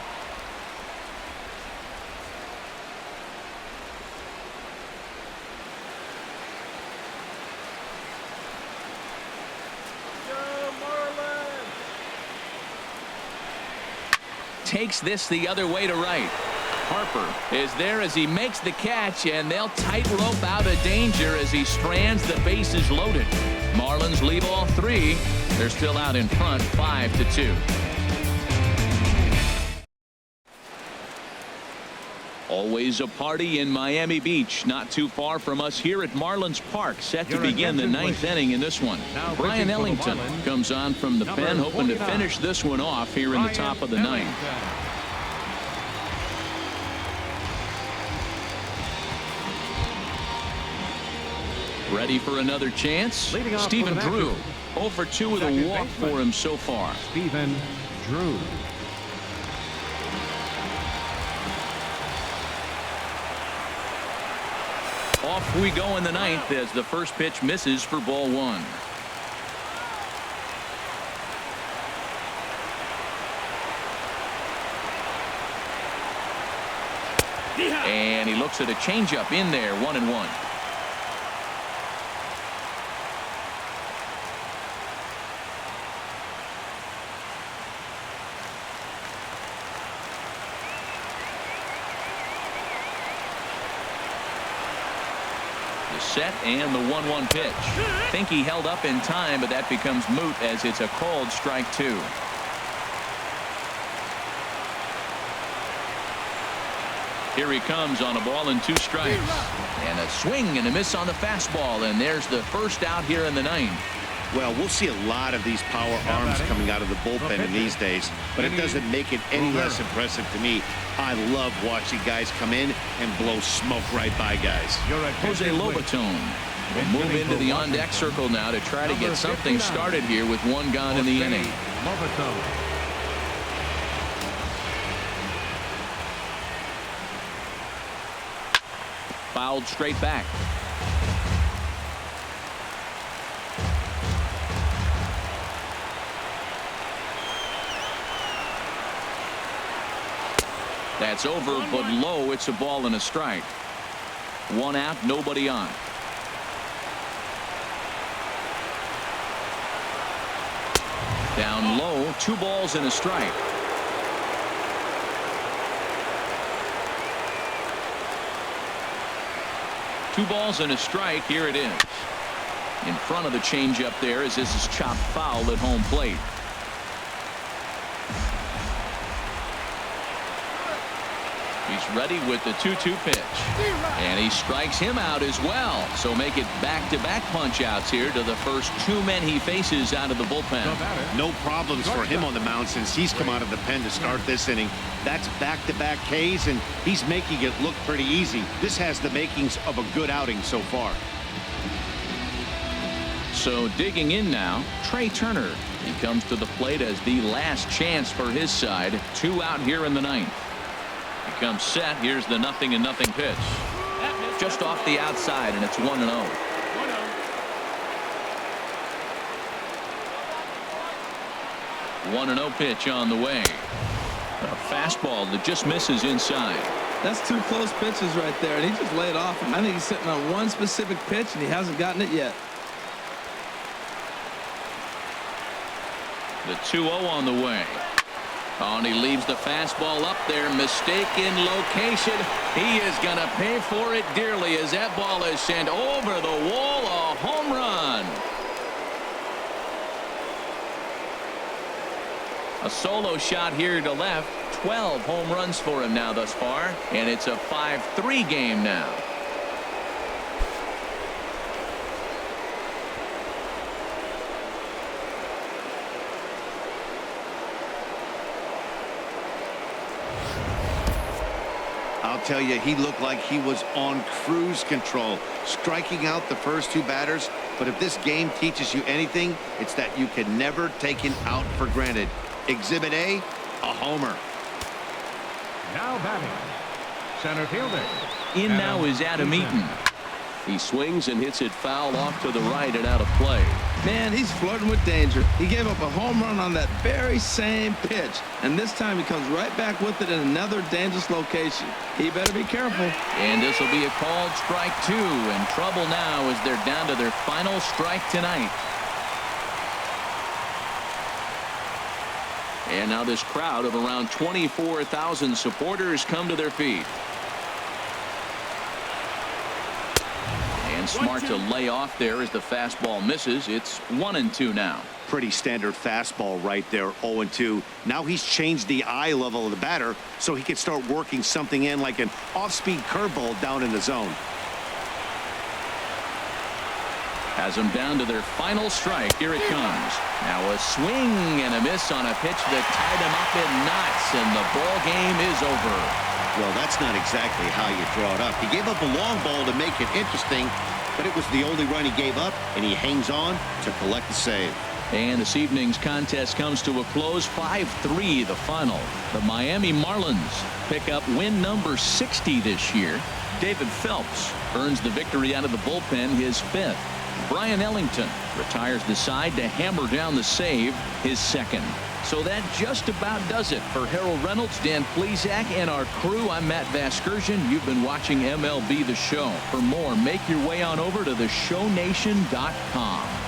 Takes this the other way to right. Harper is there as he makes the catch, and they'll tightrope out of danger as he strands the bases loaded. Marlins lead all 3. They're still out in front 5-2. Always a party in Miami Beach, not too far from us here at Marlins Park, set to begin the 9th inning in this one. Brian Ellington comes on from the pen, hoping to finish this one off here in the top of the 9th. Ready for another chance? Stephen Drew. 0 for 2 with a walk for him so far. Stephen Drew. Off we go in the ninth as the first pitch misses for ball one. And he looks at a changeup in there, 1-1. The set and the 1-1 pitch. Think he held up in time, but that becomes moot as it's a called strike two. Here he comes on a ball and 2 strikes. And a swing and a miss on the fastball, and there's the first out here in the ninth. Well, we'll see a lot of these power arms coming out of the bullpen in these days, but it doesn't make it any less impressive to me. I love watching guys come in and blow smoke right by guys. Jose Lobaton will move into the on-deck circle now to try to get something started here with 1 gone in the inning. Fouled straight back. That's over, but low. It's a ball and a strike. 1 out, nobody on. Down low, 2 balls and a strike. Two balls and a strike. Here it is. In front of the changeup there as this is chopped foul at home plate. He's ready with the 2-2 pitch. And he strikes him out as well. So make it back-to-back punch-outs here to the first 2 men he faces out of the bullpen. No problems for him on the mound since he's come out of the pen to start this inning. That's back-to-back Ks, and he's making it look pretty easy. This has the makings of a good outing so far. So digging in now, Trey Turner. He comes to the plate as the last chance for his side. 2 out here in the ninth. He comes set. Here's the 0-0 pitch. Just off the outside, and it's 1-0. One 1-0 pitch on the way. A fastball that just misses inside. That's 2 close pitches right there, and he just laid off him. I think he's sitting on 1 specific pitch, and he hasn't gotten it yet. The 2-0 on the way. Oh, and he leaves the fastball up there. Mistaken location. He is going to pay for it dearly as that ball is sent over the wall. A home run. A solo shot here to left. 12 home runs for him now thus far. And it's a 5-3 game now. I'll tell you, he looked like he was on cruise control, striking out the first 2 batters. But if this game teaches you anything, it's that you can never take an out for granted. Exhibit A, a homer. Now batting, center fielder. In now is Adam Eaton. He swings and hits it foul off to the right and out of play. Man, he's flirting with danger. He gave up a home run on that very same pitch, and this time he comes right back with it in another dangerous location. He better be careful. And this will be a called strike 2, and trouble now as they're down to their final strike tonight. And now this crowd of around 24,000 supporters come to their feet. And smart to lay off there as the fastball misses. It's 1-2 now. Pretty standard fastball right there, 0-2. Now he's changed the eye level of the batter so he can start working something in like an off-speed curveball down in the zone. Has them down to their final strike. Here it comes. Now a swing and a miss on a pitch that tied him up in knots, and the ball game is over. Well, that's not exactly how you draw it up. He gave up a long ball to make it interesting, but it was the only run he gave up, and he hangs on to collect the save. And this evening's contest comes to a close. 5-3 the final. The Miami Marlins pick up win number 60 this year. David Phelps earns the victory out of the bullpen, his 5th. Brian Ellington retires the side to hammer down the save, his 2nd. So that just about does it for Harold Reynolds, Dan Plesac, and our crew. I'm Matt Vasgersian. You've been watching MLB The Show. For more, make your way on over to theshownation.com.